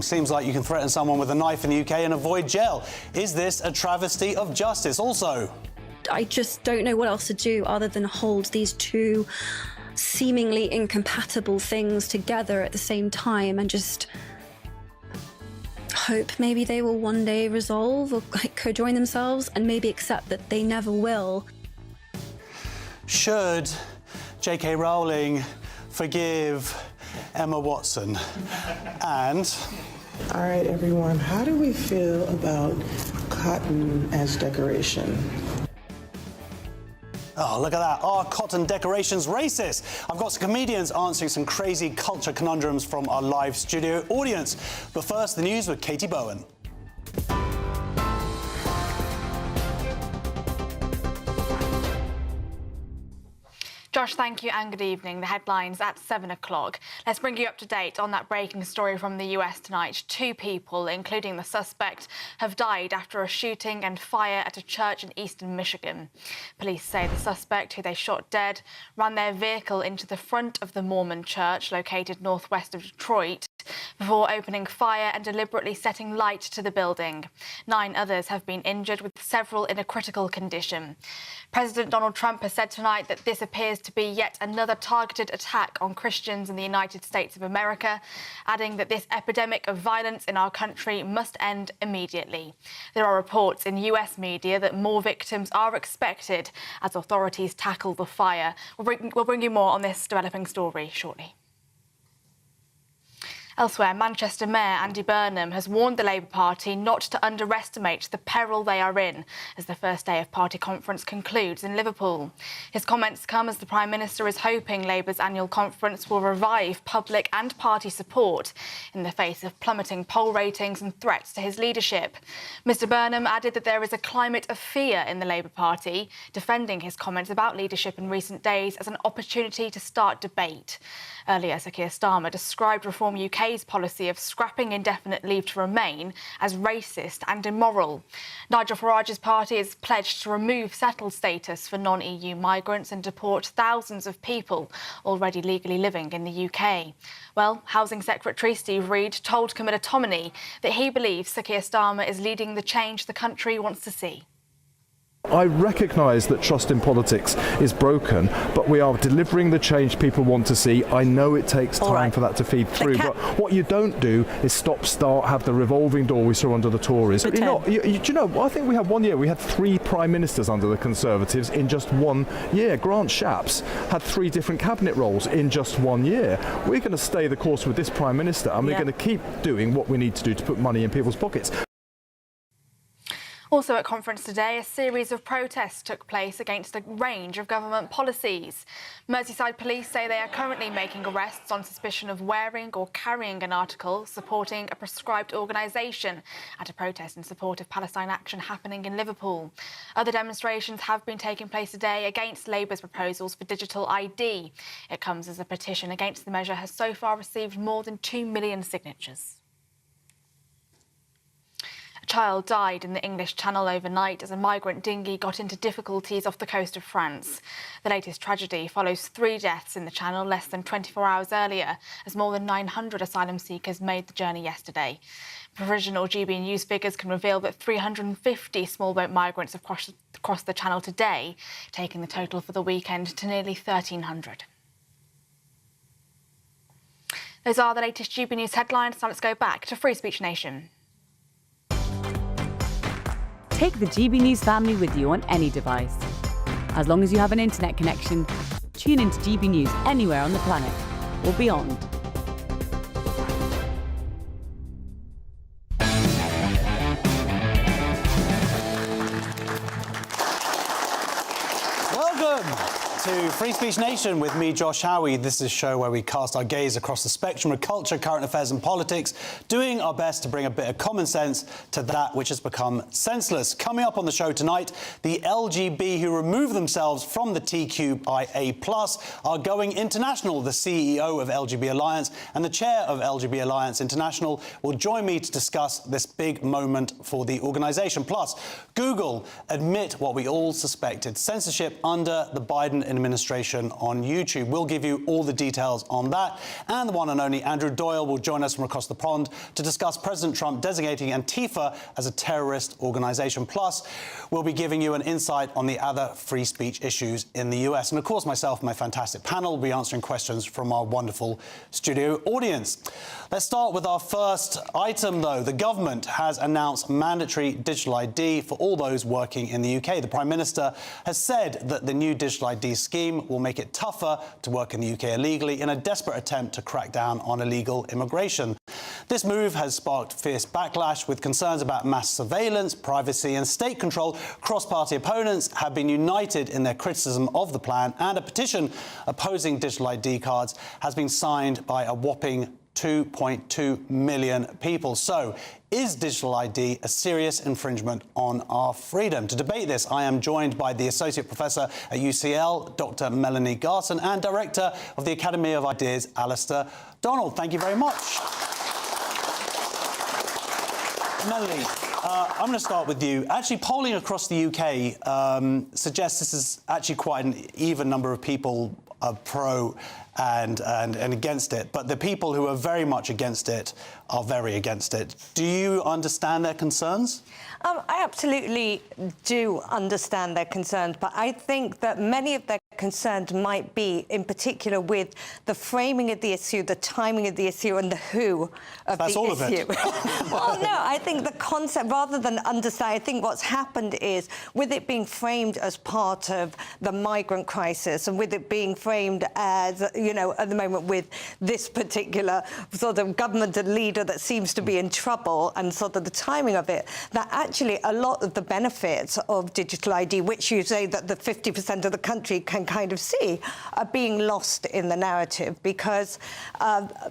Seems like you can threaten someone with a knife in the UK and avoid jail. Is this a travesty of justice? Also, I just don't know what else to do other than hold these two seemingly incompatible things together at the same time and just hope maybe they will one day resolve or co-join themselves and maybe accept that they never will. should J.K. Rowling forgive Emma Watson? And all right, everyone, how do we feel about cotton as decoration? oh, look at that. Are cotton decorations racist? I've got some comedians answering some crazy culture conundrums from our live studio audience. But first, the news with Katie Bowen. Josh, thank you and good evening. The headlines at 7 o'clock. Let's bring you up to date on that breaking story from the US tonight. 2 people, including the suspect, have died after a shooting and fire at a church in eastern Michigan. Police say the suspect, who they shot dead, ran their vehicle into the front of the Mormon church located northwest of Detroit before opening fire and deliberately setting light to the building. 9 others have been injured, with several in a critical condition. President Donald Trump has said tonight that this appears to be yet another targeted attack on Christians in the United States of America, adding that this epidemic of violence in our country must end immediately. There are reports in US media that more victims are expected as authorities tackle the fire. We'll bring you more on this developing story shortly. Elsewhere, Manchester Mayor Andy Burnham has warned the Labour Party not to underestimate the peril they are in as the first day of party conference concludes in Liverpool. His comments come as the Prime Minister is hoping Labour's annual conference will revive public and party support in the face of plummeting poll ratings and threats to his leadership. Mr Burnham added that there is a climate of fear in the Labour Party, defending his comments about leadership in recent days as an opportunity to start debate. Earlier, Sir Keir Starmer described Reform UK's policy of scrapping indefinite leave to remain as racist and immoral. Nigel Farage's party is pledged to remove settled status for non-EU migrants and deport thousands of people already legally living in the UK. Well, Housing Secretary Steve Reid told Camilla Tominey that he believes Sir Keir Starmer is leading the change the country wants to see. I recognise that trust in politics is broken, but we are delivering the change people want to see. I know it takes time for that to feed through, but what you don't do is stop, start, have the revolving door we saw under the Tories. Do you know, I think we had 1 year, we had 3 Prime Ministers under the Conservatives in just 1 year. Grant Shapps had 3 different cabinet roles in just 1 year. We're going to stay the course with this Prime Minister, and we're going to keep doing what we need to do to put money in people's pockets. Also at conference today, a series of protests took place against a range of government policies. Merseyside police say they are currently making arrests on suspicion of wearing or carrying an article supporting a prescribed organisation at a protest in support of Palestine Action happening in Liverpool. Other demonstrations have been taking place today against Labour's proposals for digital ID. It comes as a petition against the measure has so far received more than 2 million signatures. A child died in the English Channel overnight as a migrant dinghy got into difficulties off the coast of France. The latest tragedy follows 3 deaths in the Channel less than 24 hours earlier, as more than 900 asylum seekers made the journey yesterday. Provisional GBNews figures can reveal that 350 small boat migrants have crossed the Channel today, taking the total for the weekend to nearly 1,300. Those are the latest GBNews headlines. Now let's go back to Free Speech Nation. Take the GBNews family with you on any device. As long as you have an internet connection, tune into GBNews anywhere on the planet or beyond. welcome to Free Speech Nation with me, Josh Howie. This is a show where we cast our gaze across the spectrum of culture, current affairs and politics, doing our best to bring a bit of common sense to that which has become senseless. Coming up on the show tonight, the LGB who remove themselves from the TQIA+ are going international. The CEO of LGB Alliance and the chair of LGB Alliance International will join me to discuss this big moment for the organisation. Plus, Google admit what we all suspected: censorship under the Biden administration on YouTube. We'll give you all the details on that. And the one and only Andrew Doyle will join us from across the pond to discuss President Trump designating Antifa as a terrorist organisation. Plus, we'll be giving you an insight on the other free speech issues in the US. And of course, myself and my fantastic panel will be answering questions from our wonderful studio audience. Let's start with our first item, though. The government has announced mandatory digital ID for all those working in the UK. The Prime Minister has said that the new digital ID scheme will make it tougher to work in the UK illegally in a desperate attempt to crack down on illegal immigration. This move has sparked fierce backlash with concerns about mass surveillance, privacy and state control. Cross-party opponents have been united in their criticism of the plan, and a petition opposing digital ID cards has been signed by a whopping 2.2 million people. So, is digital ID a serious infringement on our freedom? To debate this, I am joined by the Associate Professor at UCL, Dr. Melanie Garson, and Director of the Academy of Ideas, Alistair Donald. Thank you very much. Melanie, I'm going to start with you. Actually, polling across the UK suggests this is actually quite an even number of people pro and against it. But the people who are very much against it are very against it. Do you understand their concerns? I absolutely do understand their concerns, but I think that many of their concerns might be, in particular, with the framing of the issue, the timing of the issue, and the who of the issue. That's all of it. Well, no, I think the concept, rather than understand, I think what's happened is, with it being framed as part of the migrant crisis, and with it being framed as, you know, at the moment with this particular sort of government leader that seems to be in trouble, and sort of the timing of it, that actually a lot of the benefits of digital ID, which you say that the 50% of the country can kind of see, are being lost in the narrative, because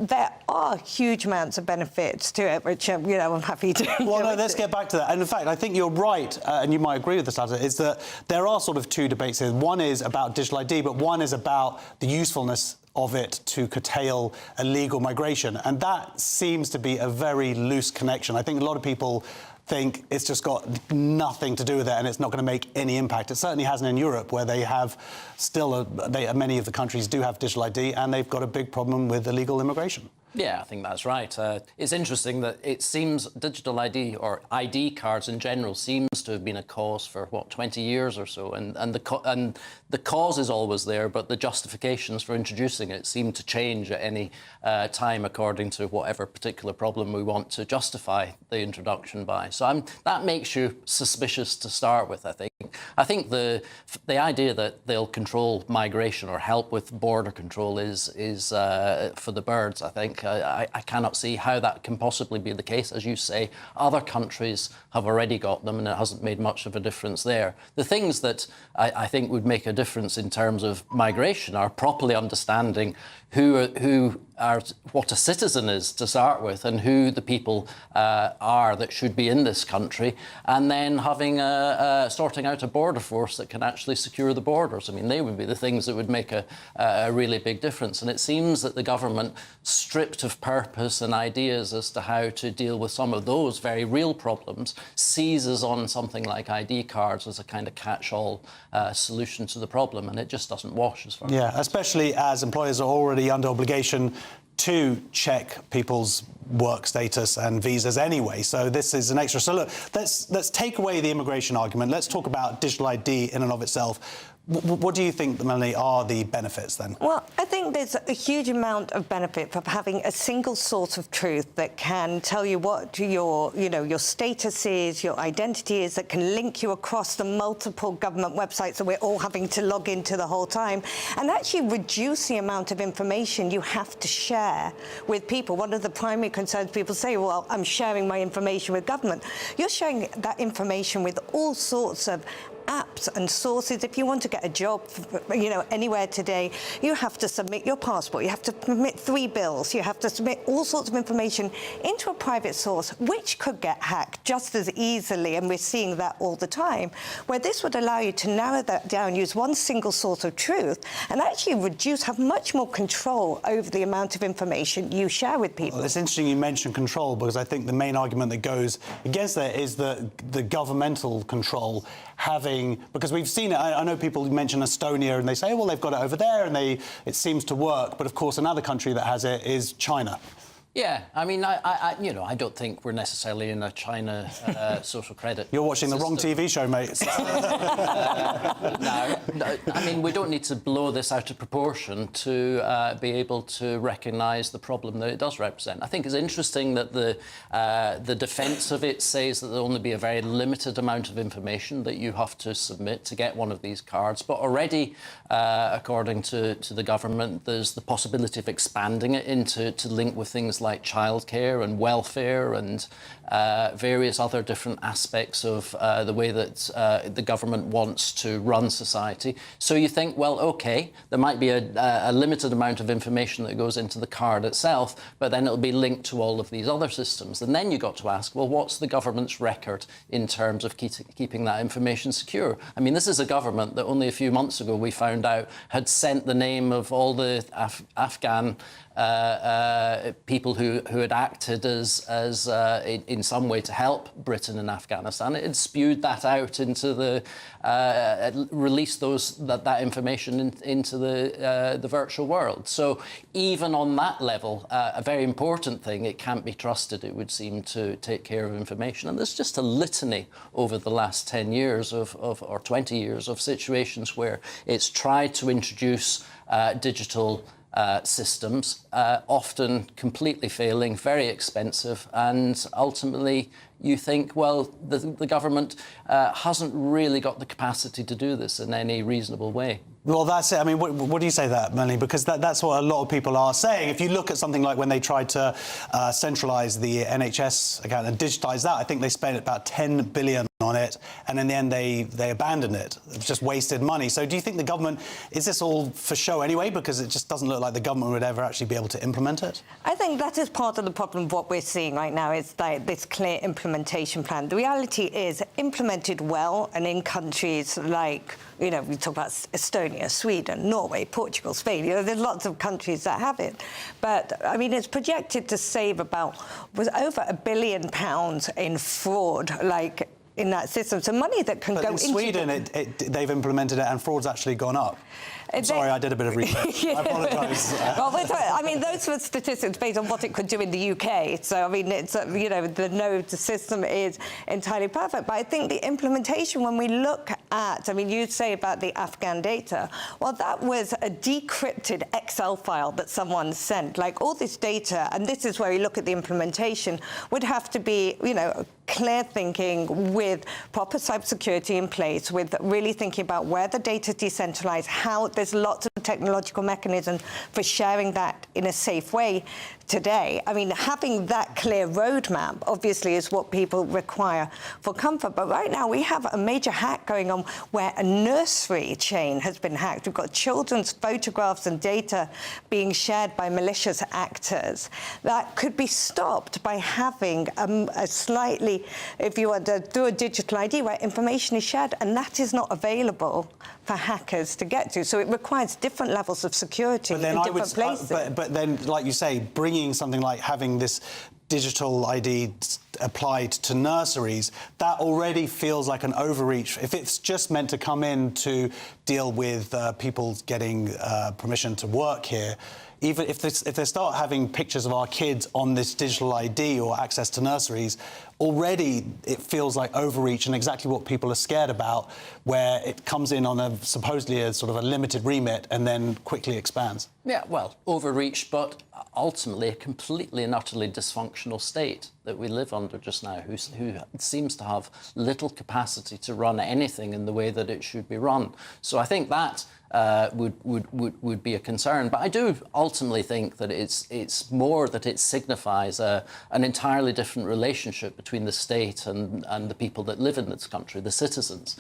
there are huge amounts of benefits to it, which, you know, I'm happy to... Well, no, let's get back to that. And in fact, I think you're right, and you might agree with this, Alistair, is that there are sort of two debates here. One is about digital ID, but one is about the usefulness of it to curtail illegal migration. And that seems to be a very loose connection. I think a lot of people think it's just got nothing to do with it and it's not going to make any impact. It certainly hasn't in Europe, where they have still, many of the countries do have digital ID, and they've got a big problem with illegal immigration. Yeah, I think that's right. It's interesting that it seems digital ID, or ID cards in general, seems to have been a cause for, 20 years or so. And the cause is always there, but the justifications for introducing it seem to change at any time according to whatever particular problem we want to justify the introduction by. So that makes you suspicious to start with, I think. I think the idea that they'll control migration or help with border control is for the birds, I think. I cannot see how that can possibly be the case. As you say, other countries have already got them, and it hasn't made much of a difference there. The things that I think would make a difference in terms of migration are properly understanding what a citizen is to start with, and who the people are that should be in this country, and then having sorting out a border force that can actually secure the borders. I mean, they would be the things that would make a really big difference. And it seems that the government, stripped of purpose and ideas as to how to deal with some of those very real problems, seizes on something like ID cards as a kind of catch-all solution to the problem, and it just doesn't wash as far as... Yeah, especially as employers are already under obligation to check people's work status and visas anyway. So this is an extra. So look, let's take away the immigration argument. Let's talk about digital ID in and of itself. What do you think, Melanie, are the benefits then? Well, I think there's a huge amount of benefit from having a single source of truth that can tell you what your status is, your identity is, that can link you across the multiple government websites that we're all having to log into the whole time, and actually reduce the amount of information you have to share with people. One of the primary concerns people say, well, I'm sharing my information with government. You're sharing that information with all sorts of apps and sources. If you want to get a job, anywhere today, you have to submit your passport, you have to submit 3 bills, you have to submit all sorts of information into a private source, which could get hacked just as easily, and we're seeing that all the time, where this would allow you to narrow that down, use one single source of truth, and actually have much more control over the amount of information you share with people. Well, it's interesting you mentioned control, because I think the main argument that goes against that is the governmental control having thing? Because we've seen it. I know people mention Estonia and they say, well, they've got it over there and it seems to work. But of course, another country that has it is China. Yeah, I mean, I don't think we're necessarily in a China social credit. You're watching the wrong TV show, mate. No, I mean, we don't need to blow this out of proportion to be able to recognise the problem that it does represent. I think it's interesting that the defence of it says that there'll only be a very limited amount of information that you have to submit to get one of these cards. But already, according to the government, there's the possibility of expanding it to link with things like childcare and welfare and various other different aspects of the way that the government wants to run society. So you think, well, OK, there might be a limited amount of information that goes into the card itself, but then it'll be linked to all of these other systems. And then you got to ask, well, what's the government's record in terms of keeping that information secure? I mean, this is a government that only a few months ago we found out had sent the name of all the Afghan people who had acted as in some way to help Britain in Afghanistan. It had spewed that out into the released that information into the virtual world. So even on that level, a very important thing, it can't be trusted, it would seem, to take care of information. And there's just a litany over the last 10 years or 20 years of situations where it's tried to introduce digital systems, often completely failing, very expensive, and ultimately you think, well, the government hasn't really got the capacity to do this in any reasonable way. Well, that's it. I mean, what do you say that, Melanie? Because that's what a lot of people are saying. If you look at something like when they tried to centralise the NHS account and digitise that, I think they spent about 10 billion on it, and in the end they abandoned it. It's just wasted money. So do you think the government, is this all for show anyway, because it just doesn't look like the government would ever actually be able to implement it? I think that is part of the problem of what we're seeing right now, is like this clear implementation plan. The reality is, implemented well, and in countries like, you know, we talk about Estonia, Sweden, Norway, Portugal, Spain, you know, there's lots of countries that have it. But, I mean, it's projected to save was over £1 billion in fraud, like, in that system. So money that can go into... in Sweden, they've implemented it and fraud's actually gone up. I'm sorry, I did a bit of research. I apologise. Well, I mean, those were statistics based on what it could do in the UK. So, I mean, it's, you know, the system is entirely perfect. But I think the implementation, when we look at, I mean, you say about the Afghan data, well, that was a decrypted Excel file that someone sent. Like, all this data, and this is where we look at the implementation, would have to be, you know, clear thinking with proper cybersecurity in place, with really thinking about where the data is decentralized, how there's lots of technological mechanisms for sharing that in a safe way today. I mean, having that clear roadmap obviously is what people require for comfort. But right now we have a major hack going on where a nursery chain has been hacked. We've got children's photographs and data being shared by malicious actors. That could be stopped by having a slightly, if you want to do a digital ID where information is shared, and that is not available for hackers to get to. So it requires different levels of security in different places. But then, like you say, bringing something like having this digital ID applied to nurseries, that already feels like an overreach. If it's just meant to come in to deal with people getting permission to work here, even if they start having pictures of our kids on this digital ID or access to nurseries, already it feels like overreach and exactly what people are scared about, where it comes in on supposedly a sort of a limited remit and then quickly expands. Yeah, well, overreach, but ultimately a completely and utterly dysfunctional state that we live under just now, who seems to have little capacity to run anything in the way that it should be run. So I think that would be a concern. But I do ultimately think that it's more that it signifies an entirely different relationship between the state and the people that live in this country, the citizens.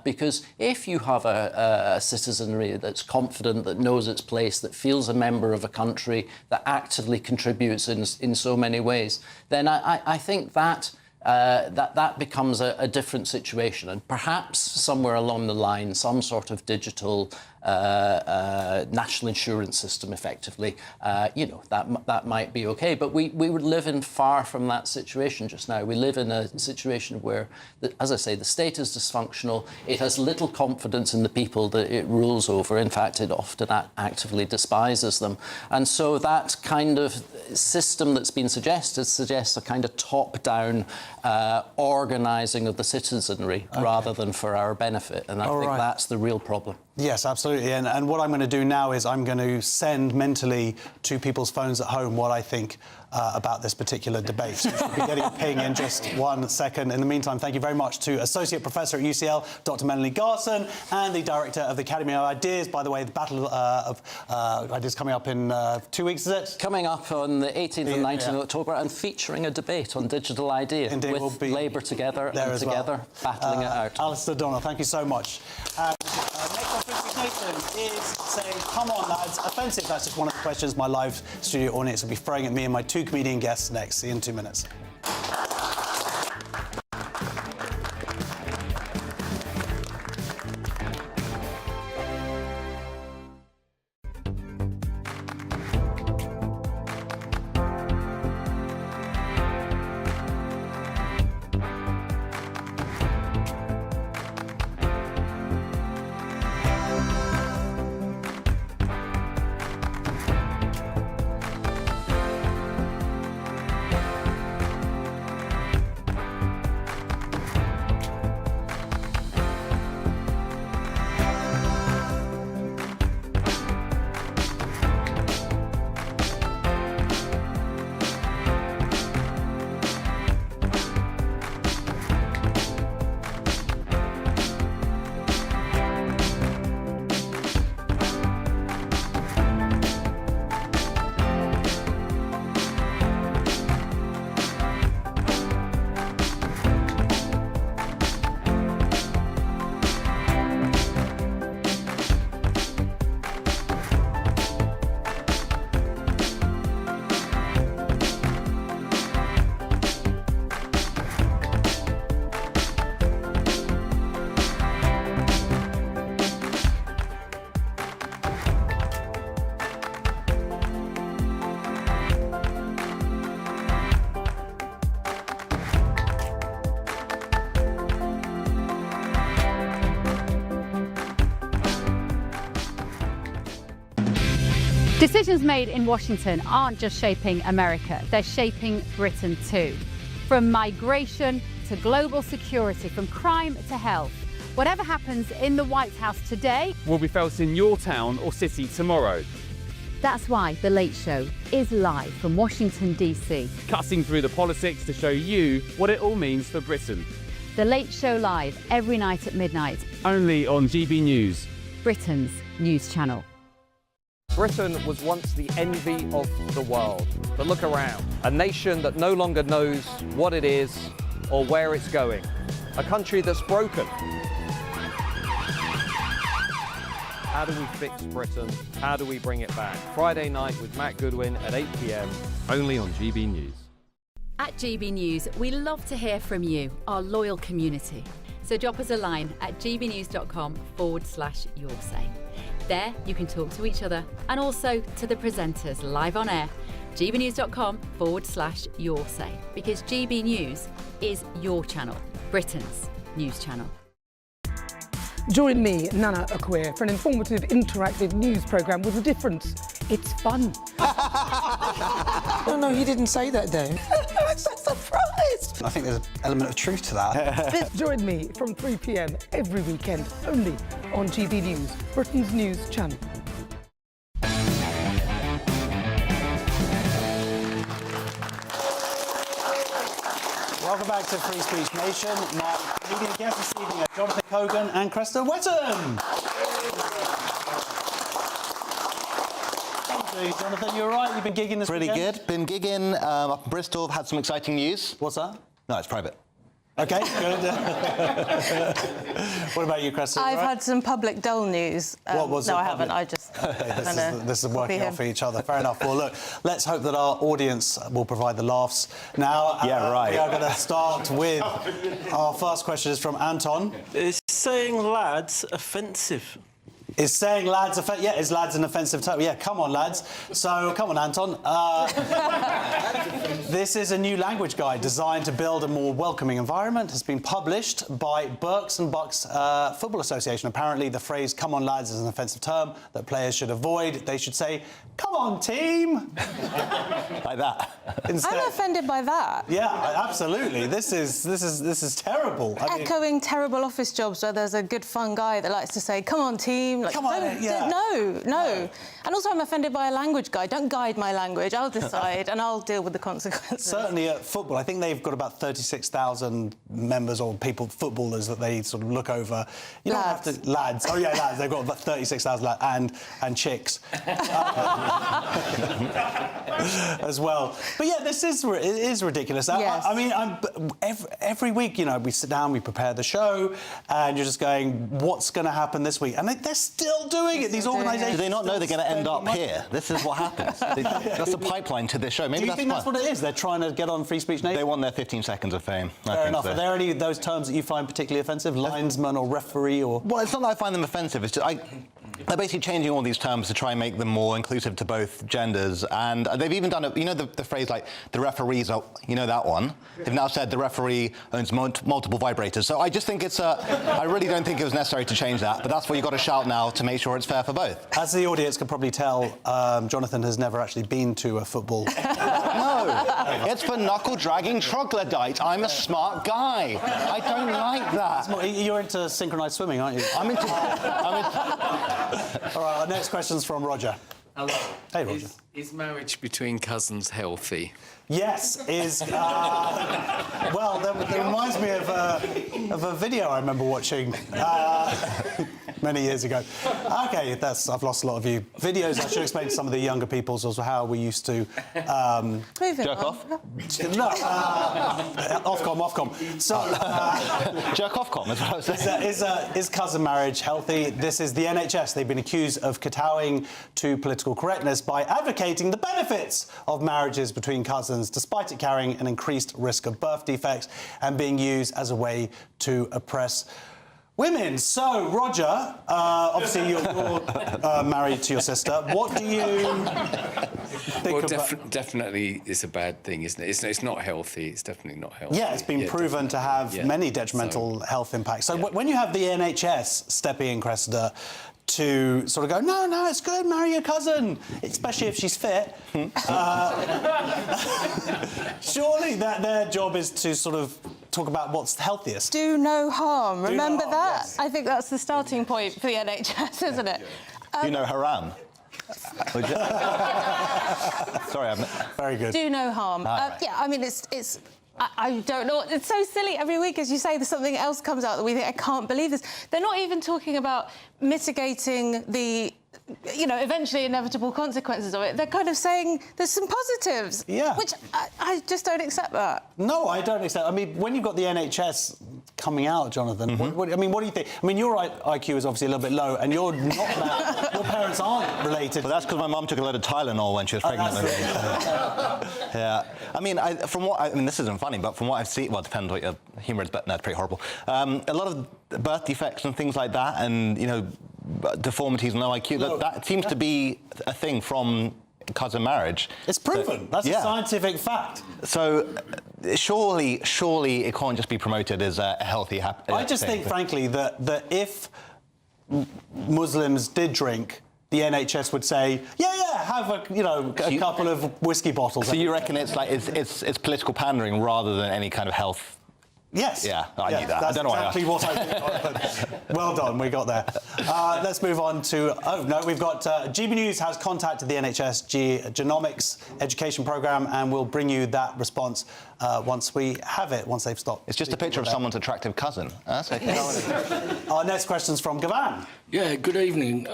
Because if you have a citizenry that's confident, that knows its place, that feels a member of a country, that actively contributes in so many ways, then I think that that becomes a different situation, and perhaps somewhere along the line some sort of digital national insurance system, effectively, you know, that might be okay. But we would live in far from that situation just now. We live in a situation where, as I say, the state is dysfunctional. It has little confidence in the people that it rules over. In fact, it often actively despises them. And so that kind of system that's been suggested suggests a kind of top-down organising of the citizenry rather than for our benefit. And I think that's the real problem. Yes, absolutely. And what I'm going to do now is I'm going to send mentally to people's phones at home what I think about this particular debate. So you should be getting a ping in just 1 second. In the meantime, thank you very much to Associate Professor at UCL, Dr. Melanie Garson, and the Director of the Academy of Ideas. By the way, the Battle of Ideas coming up in 2 weeks, is it? Coming up on the 18th and 19th of October, and featuring a debate on digital idea. Indeed, with we'll be Labour together there and together battling it out. Alistair Donnell, thank you so much. Next on Free Speech Nation is saying, come on, lads, offensive. That's just one of the questions my live studio audience will be throwing at me and my two comedian guests next. See you in 2 minutes. Decisions made in Washington aren't just shaping America, they're shaping Britain too. From migration to global security, from crime to health. Whatever happens in the White House today will be felt in your town or city tomorrow. That's why The Late Show is live from Washington, D.C. Cutting through the politics to show you what it all means for Britain. The Late Show live every night at midnight. Only on GB News, Britain's news channel. Britain was once the envy of the world. But look around. A nation that no longer knows what it is or where it's going. A country that's broken. How do we fix Britain? How do we bring it back? Friday night with Matt Goodwin at 8 p.m. only on GB News. At GB News, we love to hear from you, our loyal community. So drop us a line at gbnews.com/yoursay. There you can talk to each other and also to the presenters live on air. gbnews.com/yoursay, because GB News is your channel, Britain's news channel. Join me, Nana Akweer, for an informative, interactive news programme with a difference. It's fun. No, he didn't say that, Dave. I'm so surprised. I think there's an element of truth to that. Join me from 3 p.m. every weekend, only on GB News, Britain's news channel. Welcome back to Free Speech Nation. My comedian guests this evening are Jonathan Cogan and Cresta Wetton. Jonathan, you all right? You've been gigging this Pretty weekend? good. Been gigging up in Bristol. Had some exciting news. What's that? No, it's private. OK, good. What about you, Cresta? I've had some public dull news. What was no, it? I haven't. I just... This is working off for each other. Fair enough. Well, look, let's hope that our audience will provide the laughs. Now, Yeah, right. We are going to start with our first question is from Anton. Is saying lads offensive? Is saying lads is lads an offensive term? Yeah, come on, lads. So, come on, Anton. This is a new language guide designed to build a more welcoming environment. Has been published by Berks and Bucks Football Association. Apparently, the phrase "come on, lads" is an offensive term that players should avoid. They should say, "Come on, team," like that. Instead. I'm offended by that. Yeah, absolutely. This is terrible. I mean, Echoing terrible office jobs where there's a good, fun guy that likes to say, "Come on, team." Like, come on, no. And also, I'm offended by a language guide. Don't guide my language. I'll decide, and I'll deal with the consequences. Certainly at football, I think they've got about 36,000 members or footballers that they sort of look over. You don't have to lads. Oh yeah, lads. They've got about 36,000 and chicks as well. But yeah, it is ridiculous. Yes. I mean, every week, we sit down, we prepare the show, and you're just going, what's going to happen this week? And they're still doing it. These organisations. Do they not know they're going to end up here? This is what happens. That's the pipeline to this show. Maybe Do you think that's what it is? They're trying to get on Free Speech Nation? They want their 15 seconds of fame. Fair enough. So. Are there any of those terms that you find particularly offensive? Linesman or referee or...? Well, it's not that I find them offensive. It's just they're basically changing all these terms to try and make them more inclusive to both genders. And they've even done it, the phrase like, the referees, that one. They've now said the referee owns multiple vibrators. So I just think I really don't think it was necessary to change that. But that's what you've got to shout now to make sure it's fair for both. As the audience can probably tell, Jonathan has never actually been to a football. No, it's for knuckle-dragging troglodyte. I'm a smart guy. I don't like that. You're into synchronised swimming, aren't you? I'm into... All right, our next question's from Roger. Hello. Hey, Roger. Is marriage between cousins healthy? Yes, well, that reminds me of a video I remember watching many years ago. OK, I've lost a lot of you. Videos, I should explain to some of the younger people also how we used to... jerk off? No, Ofcom. So, jerk off-com, is what I was saying. Is cousin marriage healthy? This is the NHS. They've been accused of kowtowing to political correctness by advocating the benefits of marriages between cousins, despite it carrying an increased risk of birth defects and being used as a way to oppress women. So, Roger, obviously you're married to your sister. What do you think about... Definitely it's a bad thing, isn't it? It's not healthy. It's definitely not healthy. Yeah, it's been proven to have many detrimental health impacts. So when you have the NHS stepping in, Cressida, to sort of go, no, it's good, marry your cousin, especially if she's fit. Surely their job is to sort of talk about what's healthiest. Do no harm. Remember that? Yes. I think that's the starting point for the NHS, isn't it? Do you know haram? Sorry, very good. Do no harm. Right. Yeah, I mean, it's. I don't know. It's so silly. Every week, as you say, there's something else comes out that we think, I can't believe this. They're not even talking about mitigating the, eventually inevitable consequences of it. They're kind of saying there's some positives. Yeah. Which I just don't accept that. No, I don't accept. I mean, when you've got the NHS coming out, Jonathan, what do you think? I mean, your IQ is obviously a little bit low, and you're not that. Your parents aren't related. Well, that's because my mum took a load of Tylenol when she was pregnant with me. Yeah. I mean, this isn't funny, but from what I've seen, well, it depends what your humour is, but that's pretty horrible. A lot of birth defects and things like that, and, deformities and low IQ, that seems to be a thing from cousin marriage. It's proven. That's a scientific fact. So surely it can't just be promoted as a healthy, happy I just think, frankly, that if Muslims did drink, the NHS would say, have a couple of whiskey bottles. So you reckon it's political pandering rather than any kind of health? Yes. Yeah, I knew that. That's I don't know exactly what I think. Well done, we got there. Let's move on to... Oh, no, we've got... GBNews has contacted the NHS Genomics education programme, and we'll bring you that response once we have it, once they've stopped. It's just a picture of someone's attractive cousin. That's okay. Our next question's from Gavan. Yeah, good evening.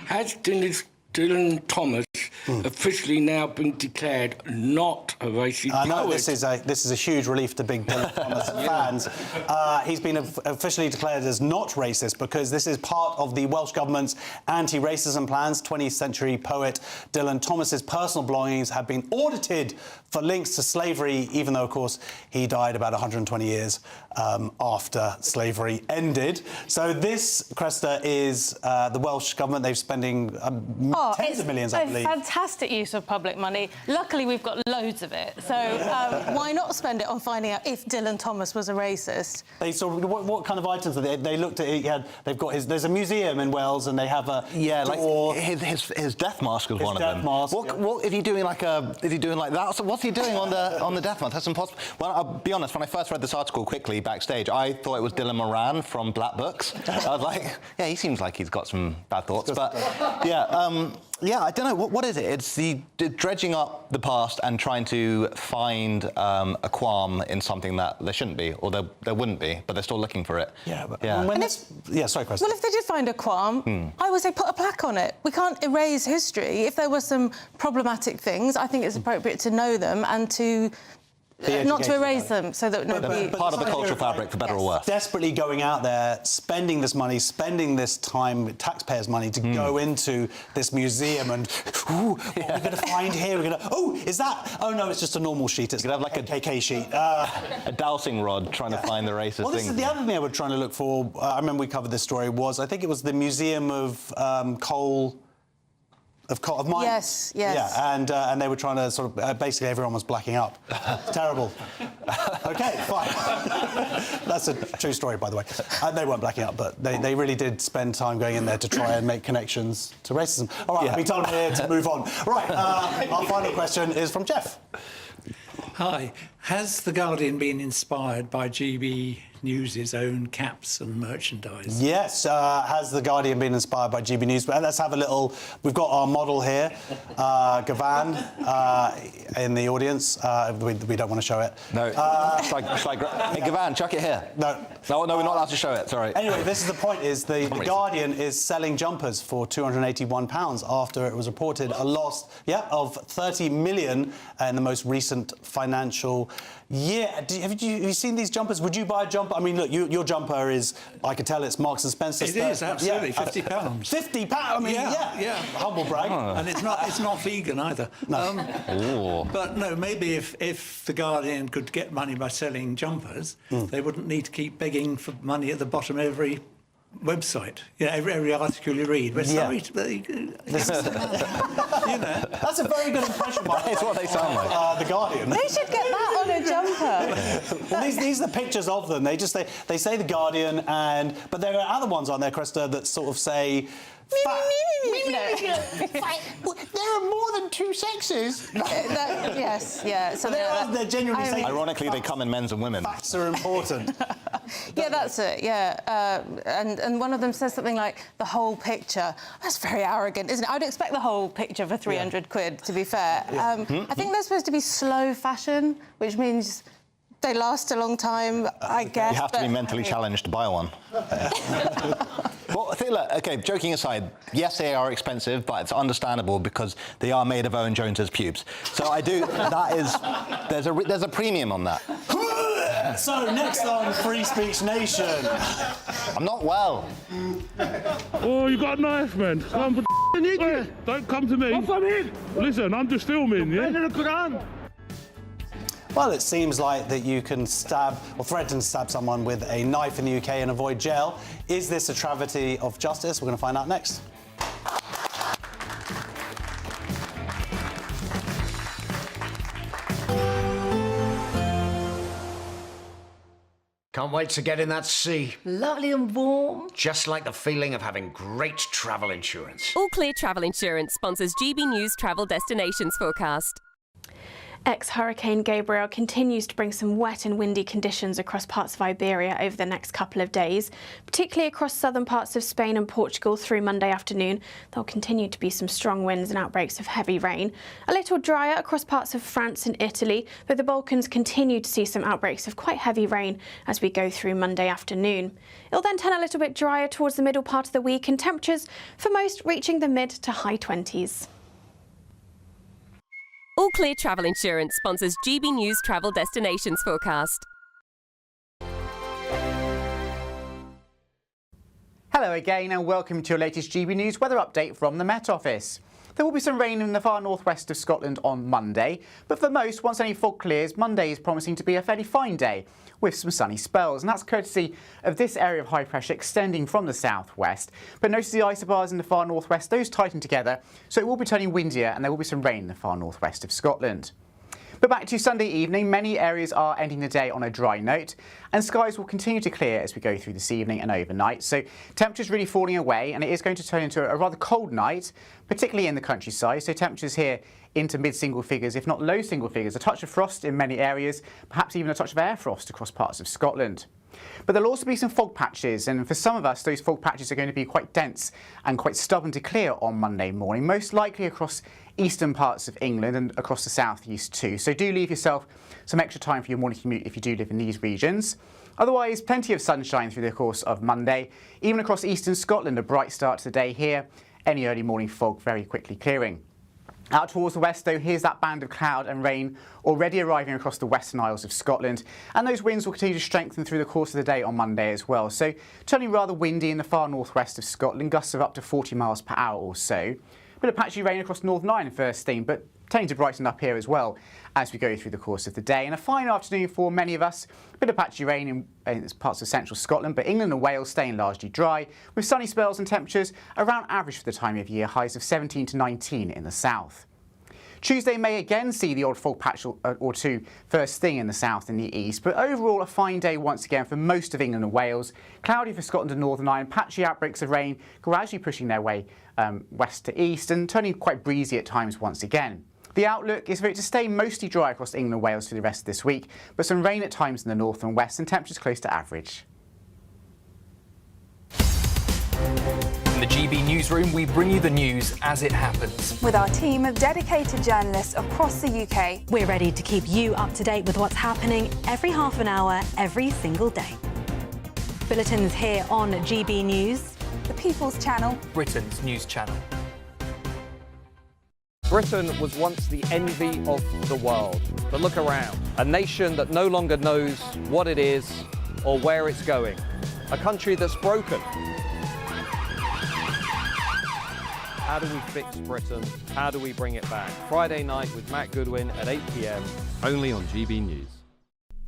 Has Dylan Thomas officially now been declared not a racist poet. I know this is a huge relief to big Dylan Thomas fans. He's been officially declared as not racist because this is part of the Welsh Government's anti-racism plans. 20th century poet Dylan Thomas's personal belongings have been audited for links to slavery, even though, of course, he died about 120 years after slavery ended. So this, Cresta, is the Welsh Government. They're spending tens of millions, I believe. Fantastic use of public money. Luckily, we've got loads of it. So why not spend it on finding out if Dylan Thomas was a racist? They saw what kind of items are they? They looked at it. They've got there's a museum in Wales, and they have a door. Like his death mask was one of them. Mask, what is he doing? Is he doing like that? So what's he doing on the death mask? That's impossible. Well, I'll be honest. When I first read this article quickly backstage, I thought it was Dylan Moran from Black Books. I was like, yeah, he seems like he's got some bad thoughts. But yeah, I don't know. What is it? It's the dredging up the past and trying to find a qualm in something that there shouldn't be, or there wouldn't be, but they're still looking for it. Yeah, but sorry, Chris. Well, if they did find a qualm, I would say put a plaque on it. We can't erase history. If there were some problematic things, I think it's appropriate to know them and to not to erase them, so that nobody... Part of the cultural fabric, for better or worse. Desperately going out there, spending this money, spending this time, taxpayers' money, to go into this museum and, what are we going to find here? We're going to... is that... Oh, no, it's just a normal sheet. It's going to have like a KK sheet. A dowsing rod trying to find the racist thing. Well, this is the other thing I was trying to look for. I remember we covered this story, I think it was the Museum of Coal... Of mine. Yes. Yeah, and they were trying to sort of... basically, everyone was blacking up. Terrible. OK, fine. That's a true story, by the way. They weren't blacking up, but they really did spend time going in there to try and make connections to racism. All right, we told them here to move on. Right, our final question is from Jeff. Hi. Has The Guardian been inspired by GBNews' own caps and merchandise? Yes. Has The Guardian been inspired by GB News? Let's have a little... We've got our model here, Gavan, in the audience. We don't want to show it. No. Hey, Gavan, chuck it here. No, we're not allowed to show it. Sorry. Anyway, this is the point, is the Guardian is selling jumpers for £281 after it was reported a loss, of 30 million in the most recent financial year. Have you seen these jumpers? Would you buy a jumper? I mean, look, your jumper is, I can tell it's Marks and Spencer. It is, absolutely, £50. £50? I mean, yeah. Humble brag. And it's not vegan either. No. But no, maybe if The Guardian could get money by selling jumpers, they wouldn't need to keep begging for money at the bottom of every website. Every article you read. We're sorry to That's a very good impression. It's what they sound like. The Guardian. They should get that on a jumper. Well, these are the pictures of them. They say The Guardian, but there are other ones on there, Cresta, that sort of say... There are more than two sexes. They're genuinely saying... Ironically, they come in men's and women. Facts are important. That's it, and one of them says something like, the whole picture. That's very arrogant, isn't it? I'd expect the whole picture for 300 quid, to be fair. I think they're supposed to be slow fashion, which means they last a long time, I guess. You have to be mentally challenged to buy one. Well, I think, look, OK, joking aside, yes, they are expensive, but it's understandable because they are made of Owen Jones's pubes. So there's a premium on that. So, next on Free Speech Nation. I'm not well. Oh, you got a knife, man. Come for Hey, don't come to me. Listen, I'm just filming, Well, it seems like that you can stab or threaten to stab someone with a knife in the UK and avoid jail. Is this a travesty of justice? We're going to find out next. Can't wait to get in that sea. Lovely and warm. Just like the feeling of having great travel insurance. All Clear Travel Insurance sponsors GB News Travel Destinations Forecast. Ex-Hurricane Gabriel continues to bring some wet and windy conditions across parts of Iberia over the next couple of days, particularly across southern parts of Spain and Portugal through Monday afternoon. There'll continue to be some strong winds and outbreaks of heavy rain. A little drier across parts of France and Italy, but the Balkans continue to see some outbreaks of quite heavy rain as we go through Monday afternoon. It'll then turn a little bit drier towards the middle part of the week, and temperatures for most reaching the mid to high 20s. All Clear Travel Insurance sponsors GB News Travel Destinations forecast. Hello again and welcome to your latest GB News weather update from the Met Office. There will be some rain in the far northwest of Scotland on Monday, but for most, once any fog clears, Monday is promising to be a fairly fine day with some sunny spells, and that's courtesy of this area of high pressure extending from the southwest. But notice the isobars in the far northwest, those tighten together, so it will be turning windier and there will be some rain in the far northwest of Scotland. But back to Sunday evening, many areas are ending the day on a dry note, and skies will continue to clear as we go through this evening and overnight. So temperatures really falling away, and it is going to turn into a rather cold night, particularly in the countryside. So temperatures here into mid-single figures, if not low single figures. A touch of frost in many areas, perhaps even a touch of air frost across parts of Scotland. But there'll also be some fog patches, and for some of us, those fog patches are going to be quite dense and quite stubborn to clear on Monday morning, most likely across eastern parts of England and across the southeast too. So do leave yourself some extra time for your morning commute if you do live in these regions. Otherwise, plenty of sunshine through the course of Monday. Even across eastern Scotland, a bright start to the day here. Any early morning fog very quickly clearing. Out towards the west, though, here's that band of cloud and rain already arriving across the Western Isles of Scotland. And those winds will continue to strengthen through the course of the day on Monday as well. So turning rather windy in the far northwest of Scotland, gusts of up to 40 miles per hour or so. Bit of patchy rain across Northern Ireland first thing, but tending to brighten up here as well as we go through the course of the day. And a fine afternoon for many of us. A bit of patchy rain in parts of central Scotland, but England and Wales staying largely dry, with sunny spells and temperatures around average for the time of year, highs of 17 to 19 in the south. Tuesday may again see the odd fog patch or two first thing in the south and the east, but overall a fine day once again for most of England and Wales. Cloudy for Scotland and Northern Ireland, patchy outbreaks of rain gradually pushing their way west to east and turning quite breezy at times once again. The outlook is for it to stay mostly dry across England and Wales for the rest of this week, but some rain at times in the north and west and temperatures close to average. In the GB Newsroom, we bring you the news as it happens. With our team of dedicated journalists across the UK, we're ready to keep you up to date with what's happening every half an hour, every single day. Bulletins here on GB News, the People's Channel, Britain's news channel. Britain was once the envy of the world. But look around. A nation that no longer knows what it is or where it's going. A country that's broken. How do we fix Britain? How do we bring it back? Friday night with Matt Goodwin at 8 p.m. Only on GB News.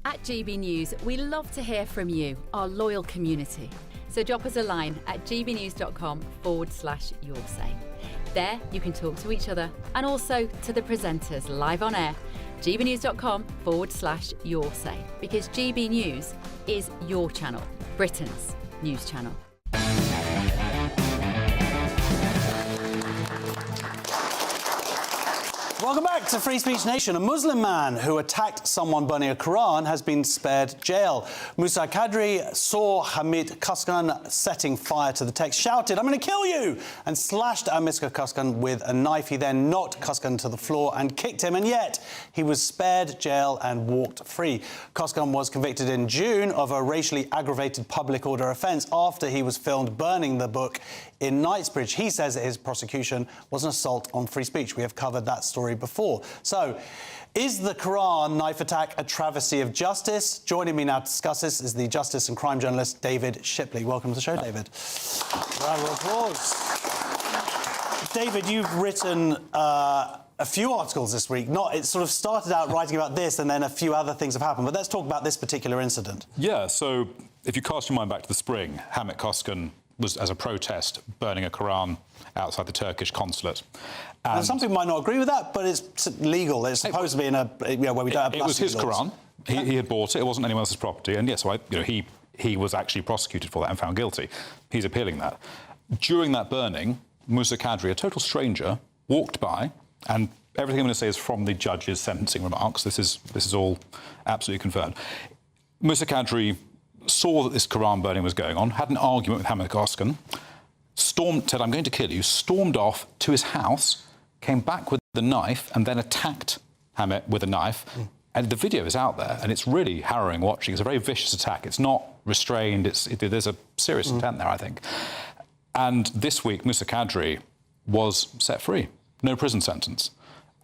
At GB News, we love to hear from you, our loyal community. So drop us a line at gbnews.com/yoursay. There you can talk to each other and also to the presenters live on air. gbnews.com/yoursay, because GB News is your channel, Britain's news channel. Welcome back to Free Speech Nation. A Muslim man who attacked someone burning a Quran has been spared jail. Musa Kadri saw Hamid Kaskan setting fire to the text, shouted, "I'm going to kill you," and slashed at Mr. Kaskan with a knife. He then knocked Kaskan to the floor and kicked him, and yet he was spared jail and walked free. Kaskan was convicted in June of a racially aggravated public order offence after he was filmed burning the book in Knightsbridge. He says that his prosecution was an assault on free speech. We have covered that story before. So, is the Quran knife attack a travesty of justice? Joining me now to discuss this is the justice and crime journalist David Shipley. Welcome to the show, David. Round of applause. David, you've written a few articles this week. It sort of started out writing about this and then a few other things have happened. But let's talk about this particular incident. Yeah, so if you cast your mind back to the spring, Hamid Kaskan was, as a protest, burning a Quran outside the Turkish consulate. And some people might not agree with that, but it's legal. It's supposed to be in a where we don't have. It was his laws. Quran. He had bought it. It wasn't anyone else's property. And yes, so he was actually prosecuted for that and found guilty. He's appealing that. During that burning, Musa Kadri, a total stranger, walked by, and everything I'm going to say is from the judge's sentencing remarks. This is all absolutely confirmed. Musa Kadri saw that this Quran burning was going on, had an argument with Hamid Kaskan, said, "I'm going to kill you," stormed off to his house, came back with the knife, and then attacked Hamid with a knife. And the video is out there, and it's really harrowing watching. It's a very vicious attack. It's not restrained. There's a serious intent there, I think. And this week, Musa Kadri was set free. No prison sentence.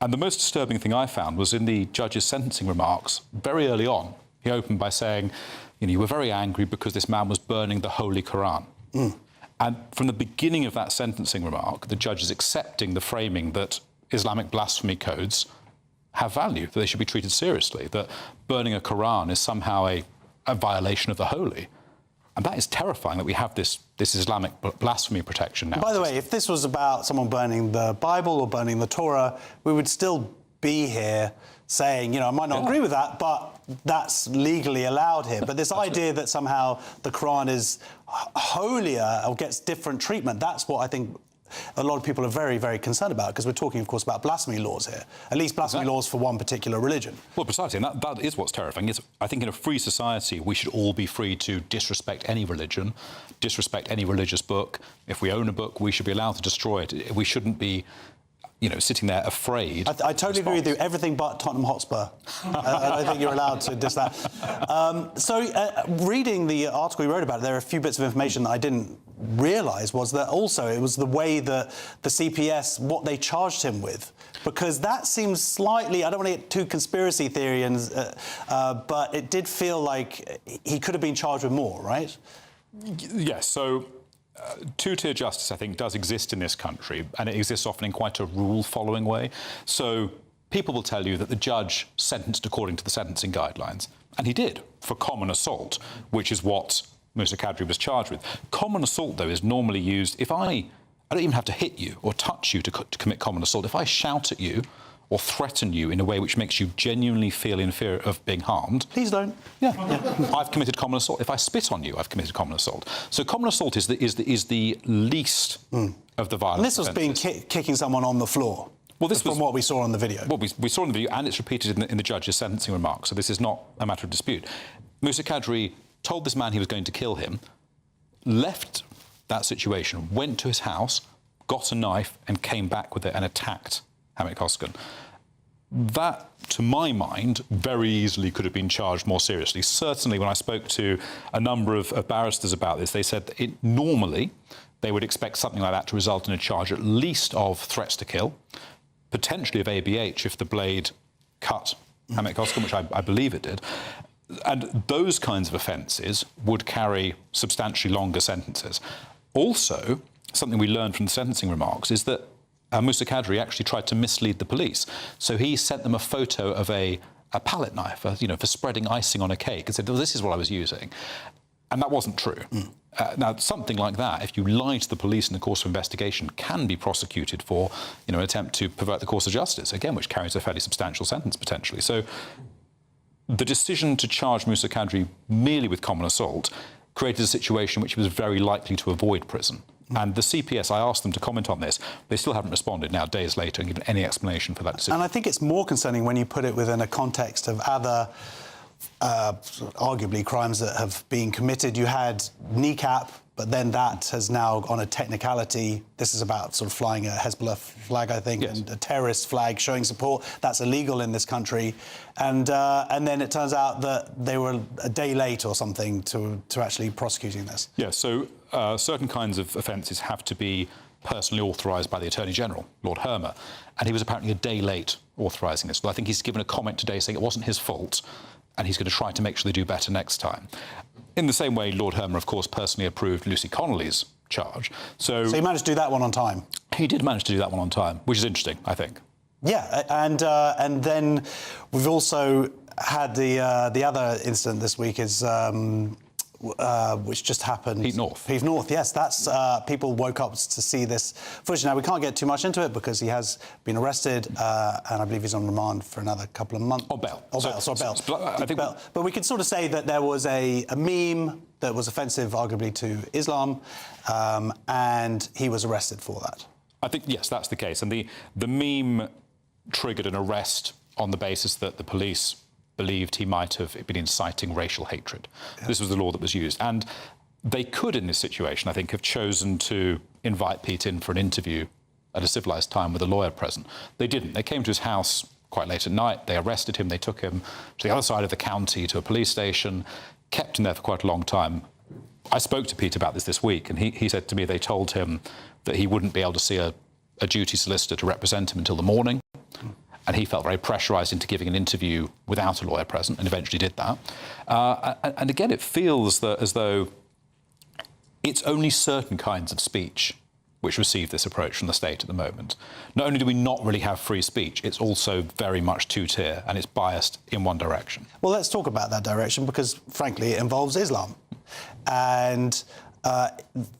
And the most disturbing thing I found was in the judge's sentencing remarks, very early on, he opened by saying, you were very angry because this man was burning the Holy Quran. And from the beginning of that sentencing remark, the judge is accepting the framing that Islamic blasphemy codes have value, that they should be treated seriously, that burning a Quran is somehow a violation of the holy. And that is terrifying that we have this Islamic blasphemy protection now. By the way, if this was about someone burning the Bible or burning the Torah, we would still be here saying, I might not agree with that, but that's legally allowed here. But this idea that somehow the Quran is holier or gets different treatment, that's what I think a lot of people are very, very concerned about, because we're talking, of course, about blasphemy laws here, at least blasphemy laws for one particular religion. Well, precisely, and that is what's terrifying. I think in a free society, we should all be free to disrespect any religion, disrespect any religious book. If we own a book, we should be allowed to destroy it. We shouldn't be sitting there afraid. I totally agree with you. Everything but Tottenham Hotspur. I don't think you're allowed to diss that. Reading the article you wrote about it, there are a few bits of information that I didn't realise was that also it was the way that the CPS, what they charged him with. Because that seems slightly, I don't want to get too conspiracy theories, but it did feel like he could have been charged with more, right? Yes, so two-tier justice, I think, does exist in this country, and it exists often in quite a rule-following way. So people will tell you that the judge sentenced according to the sentencing guidelines, and he did, for common assault, which is what Musa Kadri was charged with. Common assault, though, is normally used if I don't even have to hit you or touch you to commit common assault. If I shout at you or threaten you in a way which makes you genuinely feel in fear of being harmed... Please don't. Yeah. I've committed common assault. If I spit on you, I've committed common assault. So common assault is the least of the violent And this was being kicking someone on the floor. Well, this was from what we saw on the video. Well, we saw in the video, and it's repeated in the judge's sentencing remarks, so this is not a matter of dispute. Musa Kadri told this man he was going to kill him, left that situation, went to his house, got a knife, and came back with it and attacked Hamid Koskan. That, to my mind, very easily could have been charged more seriously. Certainly, when I spoke to a number of barristers about this, they said that normally they would expect something like that to result in a charge at least of threats to kill, potentially of ABH if the blade cut Hamid Koskan, which I believe it did. And those kinds of offences would carry substantially longer sentences. Also, something we learned from the sentencing remarks is that Musa Kadri actually tried to mislead the police. So he sent them a photo of a palette knife, for spreading icing on a cake, and said, well, this is what I was using. And that wasn't true. Now, something like that, if you lie to the police in the course of investigation, can be prosecuted for, an attempt to pervert the course of justice, again, which carries a fairly substantial sentence, potentially. So the decision to charge Musa Kadri merely with common assault created a situation which he was very likely to avoid prison. And the CPS, I asked them to comment on this. They still haven't responded now, days later, and given any explanation for that decision. And I think it's more concerning when you put it within a context of other, arguably, crimes that have been committed. You had kneecap, but then that has now, on a technicality, this is about sort of flying a Hezbollah flag, I think, and a terrorist flag showing support. That's illegal in this country. And then it turns out that they were a day late or something to actually prosecuting this. Yeah, so certain kinds of offences have to be personally authorised by the Attorney-General, Lord Hermer, and he was apparently a day late authorising this. Well, I think he's given a comment today saying it wasn't his fault, and he's going to try to make sure they do better next time. In the same way, Lord Hermer, of course, personally approved Lucy Connolly's charge. So he managed to do that one on time? He did manage to do that one on time, which is interesting, I think. Yeah, and then we've also had the other incident this week is... which just happened. Heath North. Heath North, yes. That's people woke up to see this footage. Now, we can't get too much into it because he has been arrested and I believe he's on remand for another couple of months. On bail. Bail. But we could sort of say that there was a meme that was offensive, arguably, to Islam, and he was arrested for that. I think, yes, that's the case. And the meme triggered an arrest on the basis that the police believed he might have been inciting racial hatred. Yeah. This was the law that was used. And they could, in this situation, I think, have chosen to invite Pete in for an interview at a civilised time with a lawyer present. They didn't. They came to his house quite late at night. They arrested him. They took him to the other side of the county, to a police station, kept him there for quite a long time. I spoke to Pete about this week, and he said to me they told him that he wouldn't be able to see a duty solicitor to represent him until the morning. and he felt very pressurised into giving an interview without a lawyer present, and eventually did that. And again, it feels as though it's only certain kinds of speech which receive this approach from the state at the moment. Not only do we not really have free speech, it's also very much two-tier, and it's biased in one direction. Well, let's talk about that direction, because, frankly, it involves Islam. And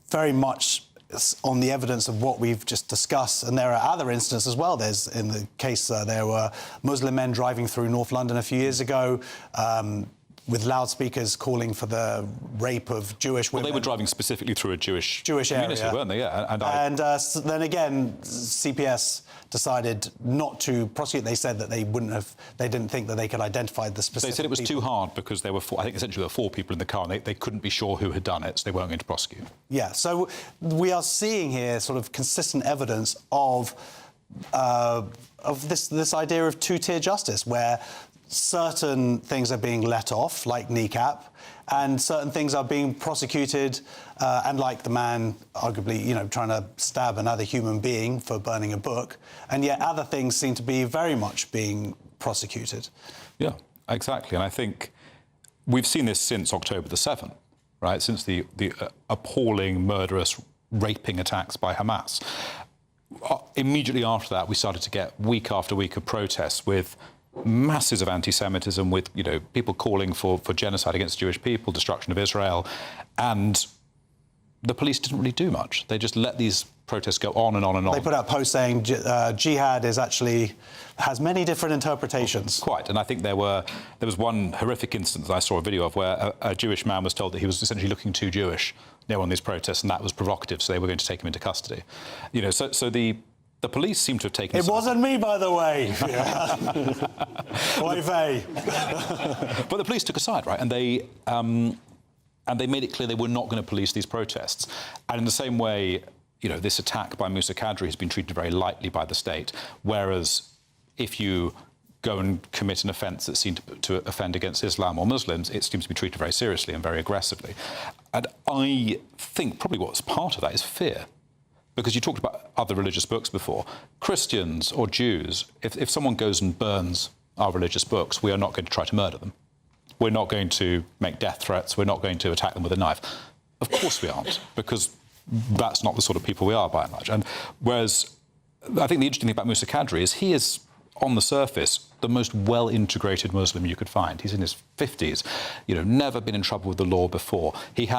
very much on the evidence of what we've just discussed, and there are other instances as well. There's, in the case, there were Muslim men driving through North London a few years ago, with loudspeakers calling for the rape of Jewish women. Well, they were driving specifically through a Jewish area, weren't they? Yeah. And then again, CPS decided not to prosecute. They said that they didn't think that they could identify the specific. They said it was people. too hard because there were I think essentially there were 4 people in the car, and they couldn't be sure who had done it, so they weren't going to prosecute. Yeah. So we are seeing here sort of consistent evidence of this idea of two-tier justice, where certain things are being let off, like kneecap, and certain things are being prosecuted, and like the man arguably, trying to stab another human being for burning a book, and yet other things seem to be very much being prosecuted. Yeah, exactly. And I think we've seen this since October the 7th, right? Since the appalling, murderous, raping attacks by Hamas. Immediately after that, we started to get week after week of protests with masses of anti-Semitism, with people calling for genocide against Jewish people, destruction of Israel, and the police didn't really do much. They just let these protests go on and on and on. They put out posts saying jihad has many different interpretations. Quite, and I think there was one horrific instance I saw a video of where a Jewish man was told that he was essentially looking too Jewish near one of these protests, and that was provocative, so they were going to take him into custody. So the police seem to have taken... It wasn't me, by the way. Oy vey. But the police took a side, right? And they made it clear they were not going to police these protests. And in the same way, this attack by Musa Kadri has been treated very lightly by the state, whereas if you go and commit an offence that seemed to offend against Islam or Muslims, it seems to be treated very seriously and very aggressively. And I think probably what's part of that is fear. Because you talked about other religious books before. Christians or Jews, if someone goes and burns our religious books, we are not going to try to murder them. We're not going to make death threats. We're not going to attack them with a knife. Of course we aren't, because that's not the sort of people we are, by and large. And whereas I think the interesting thing about Musa Kadri is he is, on the surface, the most well-integrated Muslim you could find. He's in his 50s, never been in trouble with the law before. He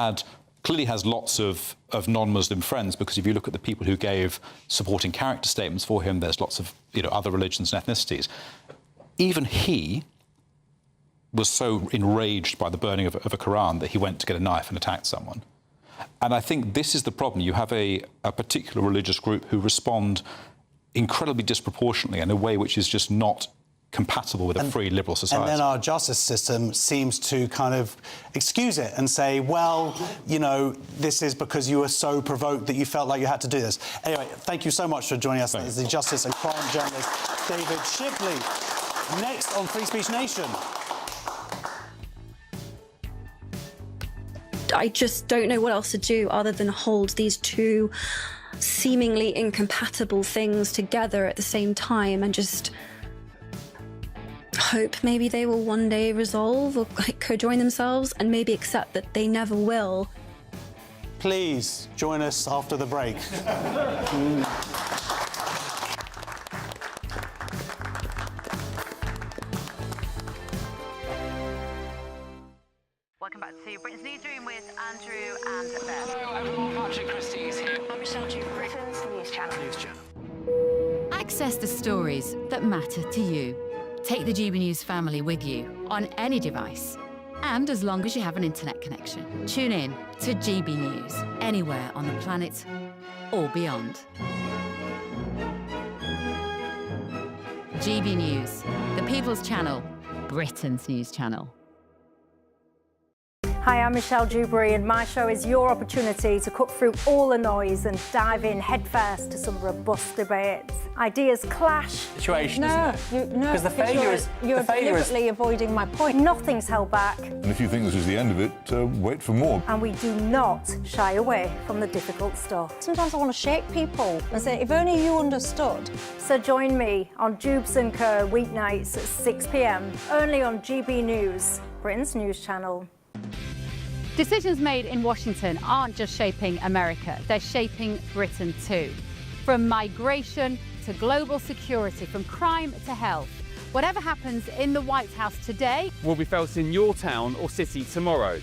clearly has lots of non-Muslim friends, because if you look at the people who gave supporting character statements for him, there's lots of other religions and ethnicities. Even he was so enraged by the burning of a Quran that he went to get a knife and attacked someone. And I think this is the problem. You have a particular religious group who respond incredibly disproportionately in a way which is just not compatible with a free liberal society. And then our justice system seems to kind of excuse it and say, well, this is because you were so provoked that you felt like you had to do this. Anyway, thank you so much for joining us. That is the justice and crime journalist David Shipley. Next on Free Speech Nation. I just don't know what else to do other than hold these two seemingly incompatible things together at the same time and just hope maybe they will one day resolve or co-join themselves, and maybe accept that they never will. Please join us after the break. Welcome back to Britain's Newsroom with Andrew and Beth. Hello everyone, Patrick Christie is here. I'm Michelle Duke, Britain's News Channel. Access the stories that matter to you. Take the GB News family with you on any device, and as long as you have an internet connection. Tune in to GB News anywhere on the planet or beyond. GB News, the People's Channel, Britain's News Channel. Hi, I'm Michelle Dewberry, and my show is your opportunity to cut through all the noise and dive in headfirst to some robust debates. Ideas clash. Situation, isn't it? Because the failure is you're deliberately avoiding my point. Nothing's held back, And if you think this is the end of it, wait for more. and we do not shy away from the difficult stuff. Sometimes I want to shake people and say, if only you understood. So join me on Jubes and Kerr weeknights at 6 p.m. only on GB News, Britain's news channel. Decisions made in Washington aren't just shaping America, they're shaping Britain too. From migration to global security, from crime to health. Whatever happens in the White House today will be felt in your town or city tomorrow.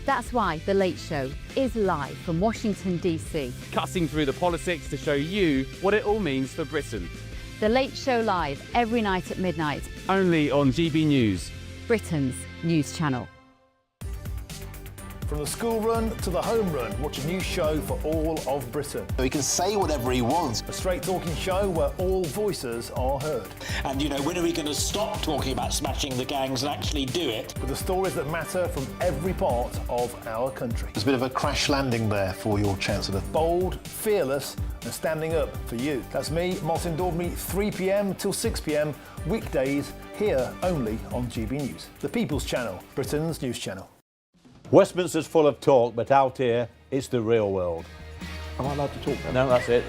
That's why The Late Show is live from Washington, D.C. Cutting through the politics to show you what it all means for Britain. The Late Show live every night at midnight. Only on GB News, Britain's news channel. From the school run to the home run, watch a new show for all of Britain. He can say whatever he wants. A straight talking show where all voices are heard. And, you know, when are we going to stop talking about smashing the gangs and actually do it? With the stories that matter from every part of our country. There's a bit of a crash landing there for your Chancellor. Bold, fearless and standing up for you. That's me, Martin Daubney, 3 p.m. till 6 p.m. weekdays, here only on GB News. The People's Channel, Britain's news channel. Westminster's full of talk, but out here, it's the real world. Am I allowed to talk then? No, that's it.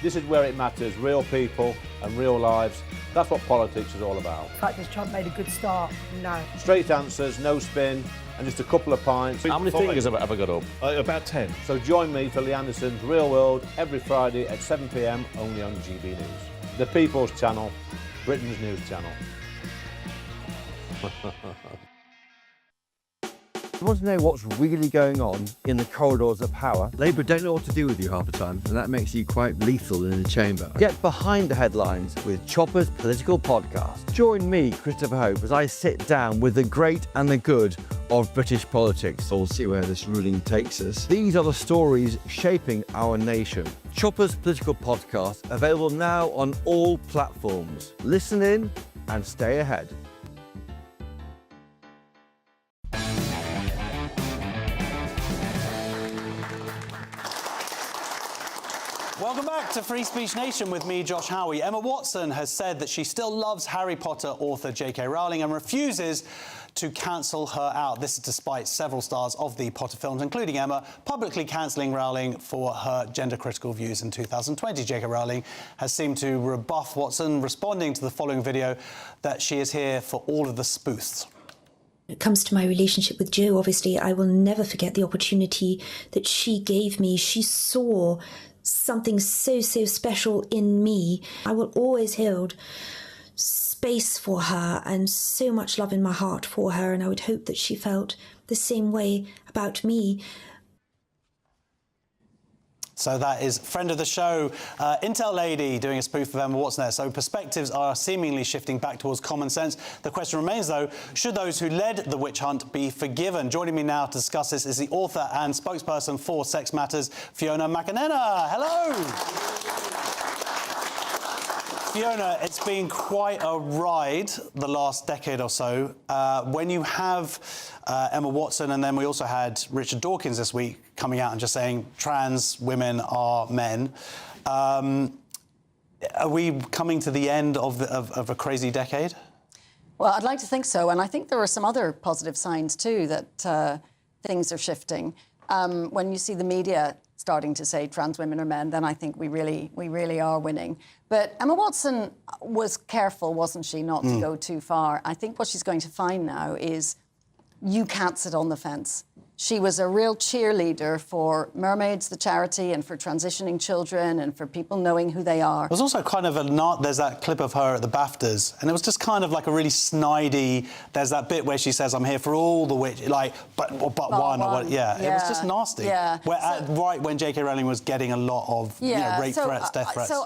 This is where it matters, real people and real lives. That's what politics is all about. The fact has Trump made a good start? No. Straight answers, no spin, and just a couple of pints. How many fingers have I got up? About 10. So join me for Lee Anderson's Real World every Friday at 7 p.m. only on GB News. The People's Channel, Britain's news channel. You want to know what's really going on in the corridors of power? Labour don't know what to do with you half the time, and that makes you quite lethal in the chamber. Get behind the headlines with Chopper's Political Podcast. Join me, Christopher Hope, as I sit down with the great and the good of British politics. We'll see where this ruling takes us. These are the stories shaping our nation. Chopper's Political Podcast, available now on all platforms. Listen in and stay ahead. Welcome back to Free Speech Nation with me, Josh Howie. Emma Watson has said that she still loves Harry Potter author J.K. Rowling and refuses to cancel her out. This is despite several stars of the Potter films, including Emma, publicly cancelling Rowling for her gender-critical views in 2020. J.K. Rowling has seemed to rebuff Watson, responding to the following video that she is here for all of the spoofs. When it comes to my relationship with Jo, obviously, I will never forget the opportunity that she gave me. She saw something so special in me. I will always hold space for her and so much love in my heart for her, and I would hope that she felt the same way about me. So that is friend of the show, Intel Lady, doing a spoof of Emma Watson there. So perspectives are seemingly shifting back towards common sense. The question remains, though, should those who led the witch hunt be forgiven? Joining me now to discuss this is the author and spokesperson for Sex Matters, Fiona McInerney. Hello. Fiona, it's been quite a ride the last decade or so. When you have Emma Watson, and then we also had Richard Dawkins this week coming out and just saying trans women are men. Are we coming to the end of a crazy decade? Well, I'd like to think so. And I think there are some other positive signs, too, that things are shifting. When you see the media starting to say trans women are men, then I think we really are winning. But Emma Watson was careful, wasn't she, not to go too far. I think what she's going to find now is you can't sit on the fence. She was a real cheerleader for Mermaids, the charity, and for transitioning children and for people knowing who they are. There's also kind of there's that clip of her at the BAFTAs, and it was just kind of like a really snidey, there's that bit where she says, I'm here for all the witch, like, but one. Or what, yeah, it was just nasty. Yeah. Right when J.K. Rowling was getting a lot of rape threats, death threats. So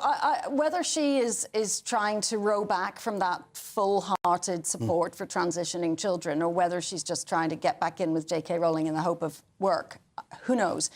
whether she is trying to row back from that full-hearted support for transitioning children, or whether she's just trying to get back in with J.K. Rowling in the hope of work, who knows?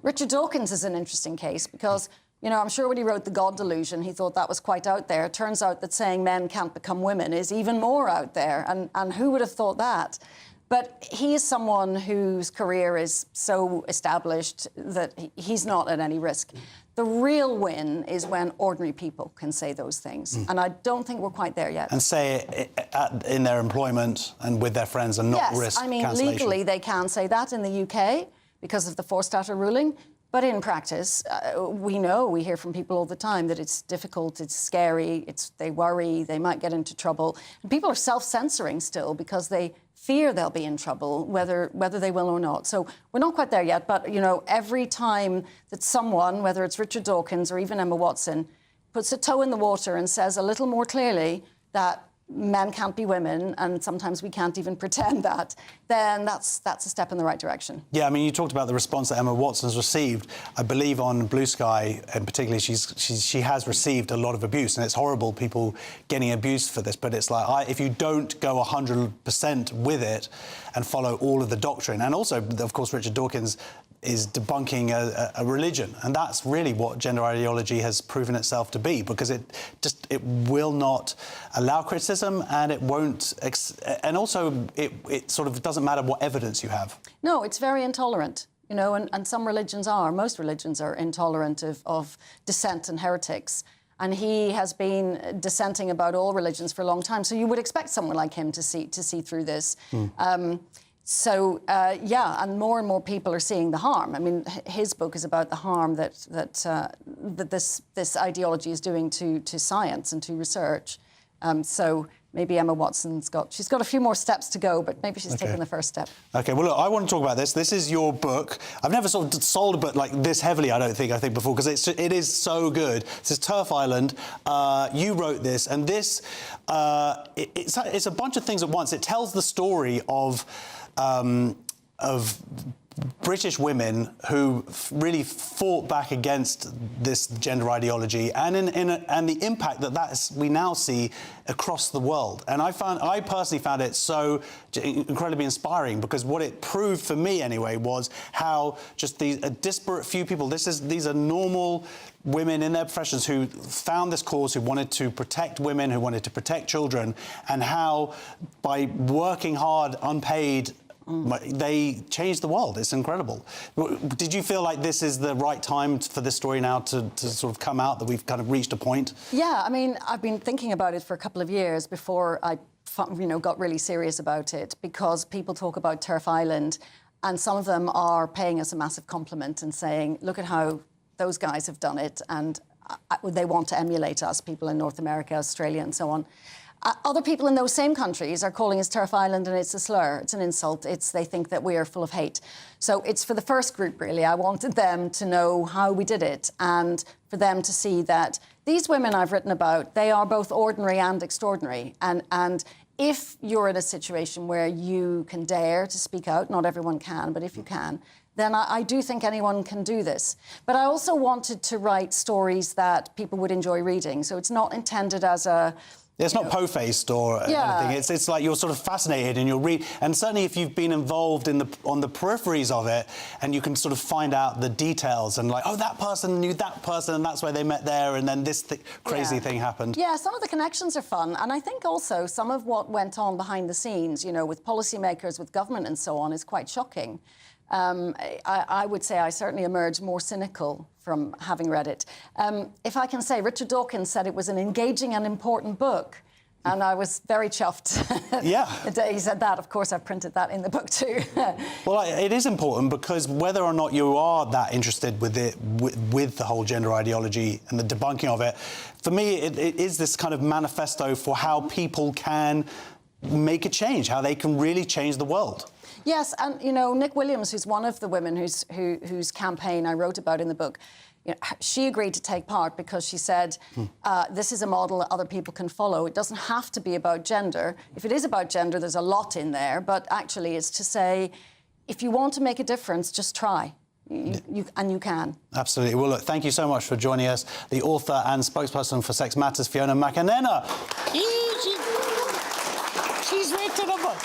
Richard Dawkins is an interesting case because, you know, I'm sure when he wrote The God Delusion, he thought that was quite out there. It turns out that saying men can't become women is even more out there, and who would have thought that? But he is someone whose career is so established that he's not at any risk. The real win is when ordinary people can say those things. And I don't think we're quite there yet. And say it in their employment and with their friends and not risk cancellation. Legally they can say that in the UK because of the Forstater ruling. But in practice, we hear from people all the time that it's difficult, it's scary, they worry, they might get into trouble. And people are self-censoring still because they fear they'll be in trouble, whether they will or not. So we're not quite there yet, but, every time that someone, whether it's Richard Dawkins or even Emma Watson, puts a toe in the water and says a little more clearly that men can't be women, and sometimes we can't even pretend that, then that's a step in the right direction. Yeah, I mean, you talked about the response that Emma Watson's received. I believe on Blue Sky, and particularly, she has received a lot of abuse, and it's horrible, people getting abused for this. But it's like, if you don't go 100% with it and follow all of the doctrine, and also, of course, Richard Dawkins is debunking a religion, and that's really what gender ideology has proven itself to be, because it will not allow criticism, and it won't, and also it sort of doesn't matter what evidence you have. No, it's very intolerant, and some religions are, most religions are intolerant of dissent and heretics. And he has been dissenting about all religions for a long time, so you would expect someone like him to see through this. And more people are seeing the harm. I mean, his book is about the harm that this ideology is doing to science and to research. So maybe Emma Watson's got a few more steps to go, but maybe she's taken the first step. Okay, well, look, I want to talk about this. This is your book. I've never sort of sold a book like this heavily, I think before, because it is so good. This is Turf Island. You wrote this, and this, it's a bunch of things at once. It tells the story of British women who really fought back against this gender ideology, and and the impact that we now see across the world. And I personally found it so incredibly inspiring, because what it proved for me anyway was how just a disparate few people. These are normal women in their professions who found this cause, who wanted to protect women, who wanted to protect children, and how by working hard, unpaid, they changed the world. It's incredible. Did you feel like this is the right time for this story now to sort of come out, that we've kind of reached a point? Yeah, I mean, I've been thinking about it for a couple of years before I got really serious about it, because people talk about Turf Island, and some of them are paying us a massive compliment and saying, look at how those guys have done it, and they want to emulate us, people in North America, Australia, and so on. Other people in those same countries are calling us Turf Island, and it's a slur, it's an insult, they think that we are full of hate. So it's for the first group, really. I wanted them to know how we did it, and for them to see that these women I've written about, they are both ordinary and extraordinary. And if you're in a situation where you can dare to speak out, not everyone can, but if you can, then I do think anyone can do this. But I also wanted to write stories that people would enjoy reading. So it's not intended as a... It's not po-faced or anything. It's like you're sort of fascinated and you'll read. And certainly if you've been involved on the peripheries of it, and you can sort of find out the details and like, oh, that person knew that person and that's why they met there, and then this crazy thing happened. Yeah, some of the connections are fun. And I think also some of what went on behind the scenes, with policymakers, with government and so on, is quite shocking. I would say I certainly emerged more cynical from having read it. If I can say, Richard Dawkins said it was an engaging and important book, and I was very chuffed. Yeah. The day he said that. Of course, I've printed that in the book too. Well, it is important, because whether or not you are that interested with it, with the whole gender ideology and the debunking of it, for me, it is this kind of manifesto for how people can make a change, how they can really change the world. Yes, and, Nick Williams, who's one of the women whose campaign I wrote about in the book, she agreed to take part because she said, this is a model that other people can follow. It doesn't have to be about gender. If it is about gender, there's a lot in there, but actually it's to say, if you want to make a difference, just try. And you can. Absolutely. Well, look, thank you so much for joining us. The author and spokesperson for Sex Matters, Fiona McAnena. She's written a book.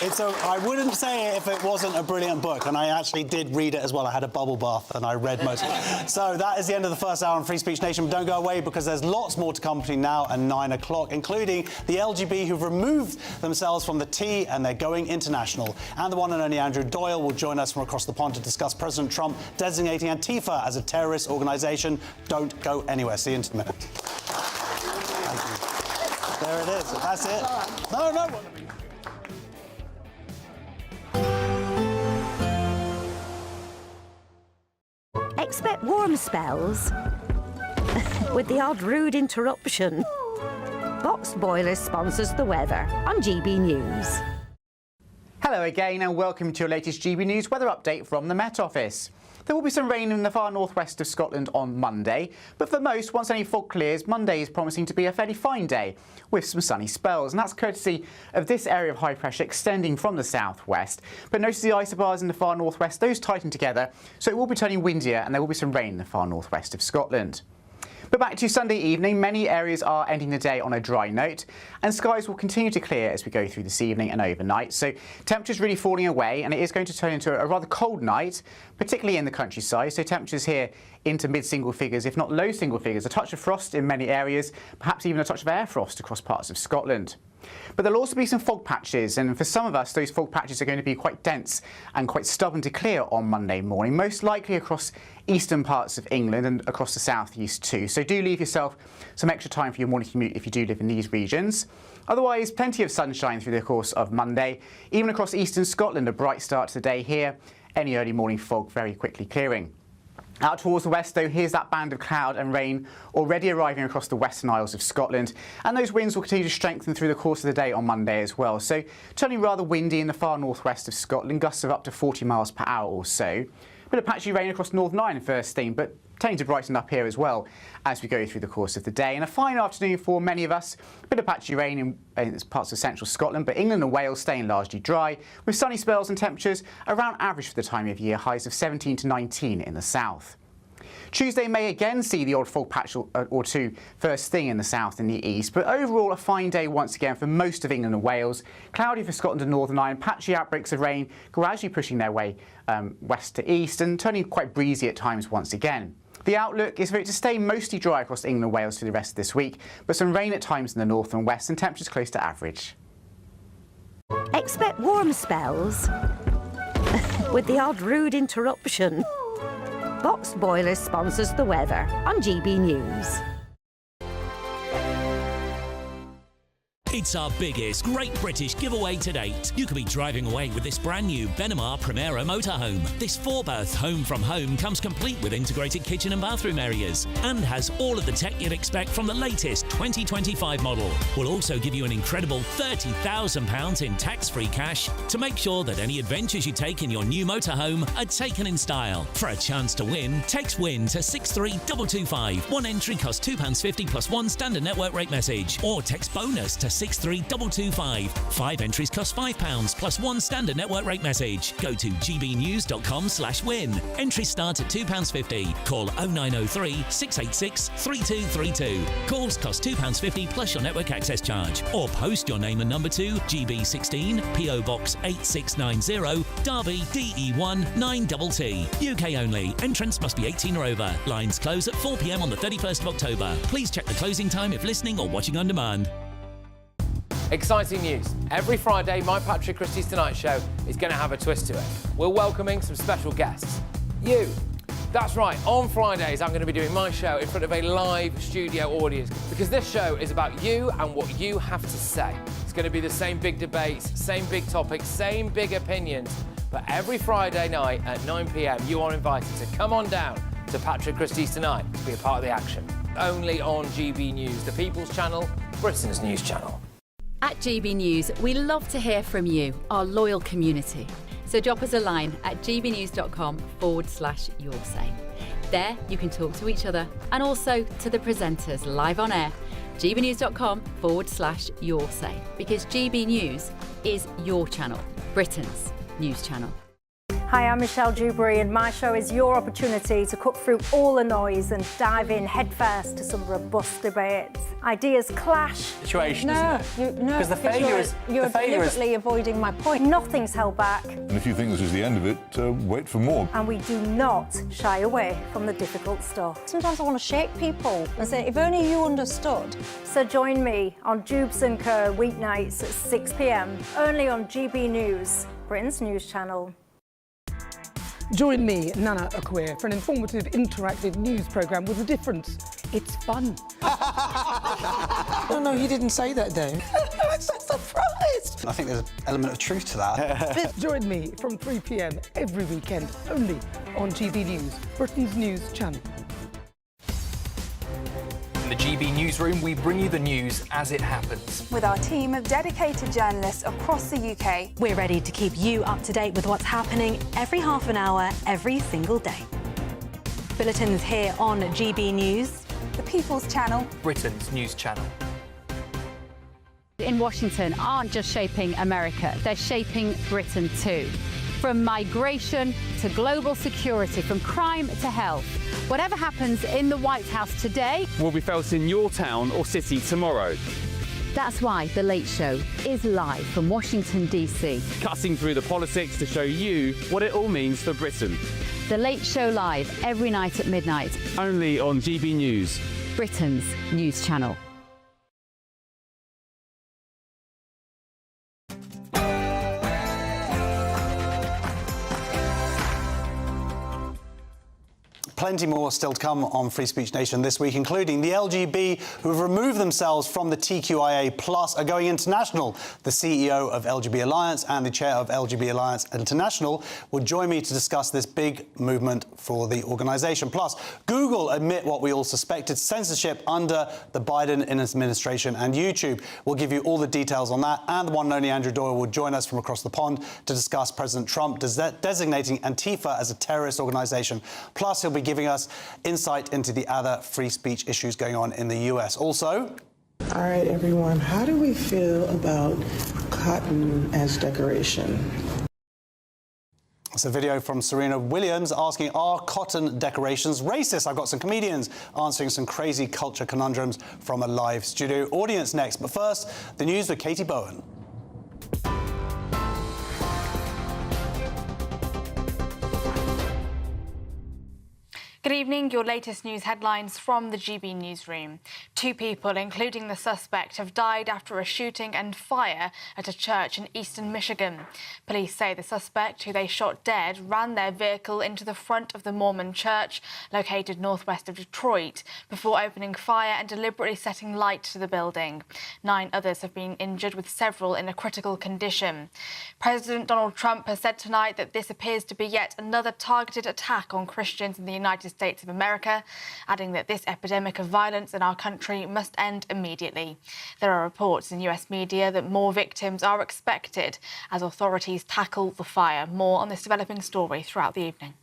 I wouldn't say it if it wasn't a brilliant book, and I actually did read it as well. I had a bubble bath and I read most of it. So that is the end of the first hour on Free Speech Nation. But don't go away, because there's lots more to come between now and 9 o'clock, including the LGB who've removed themselves from the T and they're going international. And the one and only Andrew Doyle will join us from across the pond to discuss President Trump designating Antifa as a terrorist organisation. Don't go anywhere. See you in a minute. Thank you. There it is. That's it. No. Expect warm spells with the odd rude interruption. Boxed Boiler sponsors the weather on GB News. Hello again and welcome to your latest GB News weather update from the Met Office. There will be some rain in the far northwest of Scotland on Monday, but for most, once any fog clears, Monday is promising to be a fairly fine day with some sunny spells, and that's courtesy of this area of high pressure extending from the southwest. But notice the isobars in the far northwest, those tighten together, so it will be turning windier and there will be some rain in the far northwest of Scotland. But back to Sunday evening, many areas are ending the day on a dry note, and skies will continue to clear as we go through this evening and overnight. So temperatures really falling away, and it is going to turn into a rather cold night, particularly in the countryside. So temperatures here into mid-single figures, if not low single figures. A touch of frost in many areas, perhaps even a touch of air frost across parts of Scotland. But there'll also be some fog patches, and for some of us, those fog patches are going to be quite dense and quite stubborn to clear on Monday morning, most likely across eastern parts of England and across the southeast too. So do leave yourself some extra time for your morning commute if you do live in these regions. Otherwise, plenty of sunshine through the course of Monday. Even across eastern Scotland, a bright start to the day here. Any early morning fog very quickly clearing. Out towards the west, though, here's that band of cloud and rain already arriving across the Western Isles of Scotland. And those winds will continue to strengthen through the course of the day on Monday as well. So turning rather windy in the far northwest of Scotland, gusts of up to 40 miles per hour or so. Bit of patchy rain across Northern Ireland first thing, but tending to brighten up here as well as we go through the course of the day. And a fine afternoon for many of us. A bit of patchy rain in parts of central Scotland, but England and Wales staying largely dry, with sunny spells and temperatures around average for the time of year, highs of 17 to 19 in the south. Tuesday may again see the odd fog patch or two first thing in the south and the east, but overall a fine day once again for most of England and Wales. Cloudy for Scotland and Northern Ireland, patchy outbreaks of rain gradually pushing their way west to east and turning quite breezy at times once again. The outlook is for it to stay mostly dry across England and Wales for the rest of this week, but some rain at times in the north and west and temperatures close to average. Expect warm spells with the odd rude interruption. Boxed Boiler sponsors the weather on GB News. It's our biggest Great British giveaway to date. You could be driving away with this brand new Benamar Primera motorhome. This 4-berth home from home comes complete with integrated kitchen and bathroom areas and has all of the tech you'd expect from the latest 2025 model. We'll also give you an incredible £30,000 in tax-free cash to make sure that any adventures you take in your new motorhome are taken in style. For a chance to win, text WIN to 63225. One entry costs £2.50 plus one standard network rate message, or text BONUS to 63225. 5 entries cost £5 plus one standard network rate message. Go to gbnews.com/win. Entries start at £2.50. Call 0903 686 3232. Calls cost £2.50 plus your network access charge. Or post your name and number to GB16 PO Box 8690 Derby DE1 9TT. UK only. Entrance must be 18 or over. Lines close at 4 p.m. on the 31st of October. Please check the closing time if listening or watching on demand. Exciting news. Every Friday, my Patrick Christie's Tonight Show is going to have a twist to it. We're welcoming some special guests. You. That's right, on Fridays I'm going to be doing my show in front of a live studio audience because this show is about you and what you have to say. It's going to be the same big debates, same big topics, same big opinions, but every Friday night at 9 p.m. you are invited to come on down to Patrick Christie's Tonight to be a part of the action. Only on GB News, the People's Channel, Britain's news channel. At GB News, we love to hear from you, our loyal community. So drop us a line at gbnews.com/your say. There you can talk to each other and also to the presenters live on air. gbnews.com/your say, because GB News is your channel, Britain's news channel. Hi, I'm Michelle Dewberry, and my show is your opportunity to cut through all the noise and dive in headfirst to some robust debates. Ideas clash. Situation, No, Because the failure is... You're deliberately avoiding my point. Nothing's held back, And if you think this is the end of it, wait for more. and we do not shy away from the difficult stuff. Sometimes I want to shake people and say, if only you understood. So join me on Jubes and Kerr weeknights at 6 p.m, only on GB News, Britain's news channel. Join me, Nana Akwe, for an informative, interactive news programme with a difference. It's fun. No, he didn't say that, Dave. I'm so surprised. I think there's an element of truth to that. Join me from 3 p.m. every weekend, only on GB News, Britain's news channel. In the GB Newsroom, we bring you the news as it happens. With our team of dedicated journalists across the UK. We're ready to keep you up to date with what's happening every half an hour, every single day. Bulletins here on GB News. The People's Channel. Britain's news channel. In Washington aren't just shaping America, they're shaping Britain too. From migration to global security, from crime to health. Whatever happens in the White House today will be felt in your town or city tomorrow. That's why The Late Show is live from Washington, D.C. Cutting through the politics to show you what it all means for Britain. The Late Show live every night at midnight. Only on GB News, Britain's news channel. Plenty more still to come on Free Speech Nation this week, including the LGB who've removed themselves from the TQIA Plus are going international. The CEO of LGB Alliance and the chair of LGB Alliance International will join me to discuss this big movement for the organisation. Plus, Google admit what we all suspected, censorship under the Biden administration, and YouTube. We'll give you all the details on that, and the one and only Andrew Doyle will join us from across the pond to discuss President Trump designating Antifa as a terrorist organisation. Plus, he'll be giving us insight into the other free speech issues going on in the US. Also... All right, everyone, how do we feel about cotton as decoration? It's a video from Serena Williams asking, are cotton decorations racist? I've got some comedians answering some crazy culture conundrums from a live studio audience next. But first, the news with Katie Bowen. Good evening. Your latest news headlines from the GB Newsroom. 2 people, including the suspect, have died after a shooting and fire at a church in eastern Michigan. Police say the suspect, who they shot dead, ran their vehicle into the front of the Mormon church located northwest of Detroit before opening fire and deliberately setting light to the building. 9 others have been injured, with several in a critical condition. President Donald Trump has said tonight that this appears to be yet another targeted attack on Christians in the United States of America, adding that this epidemic of violence in our country must end immediately. There are reports in US media that more victims are expected as authorities tackle the fire. More on this developing story throughout the evening.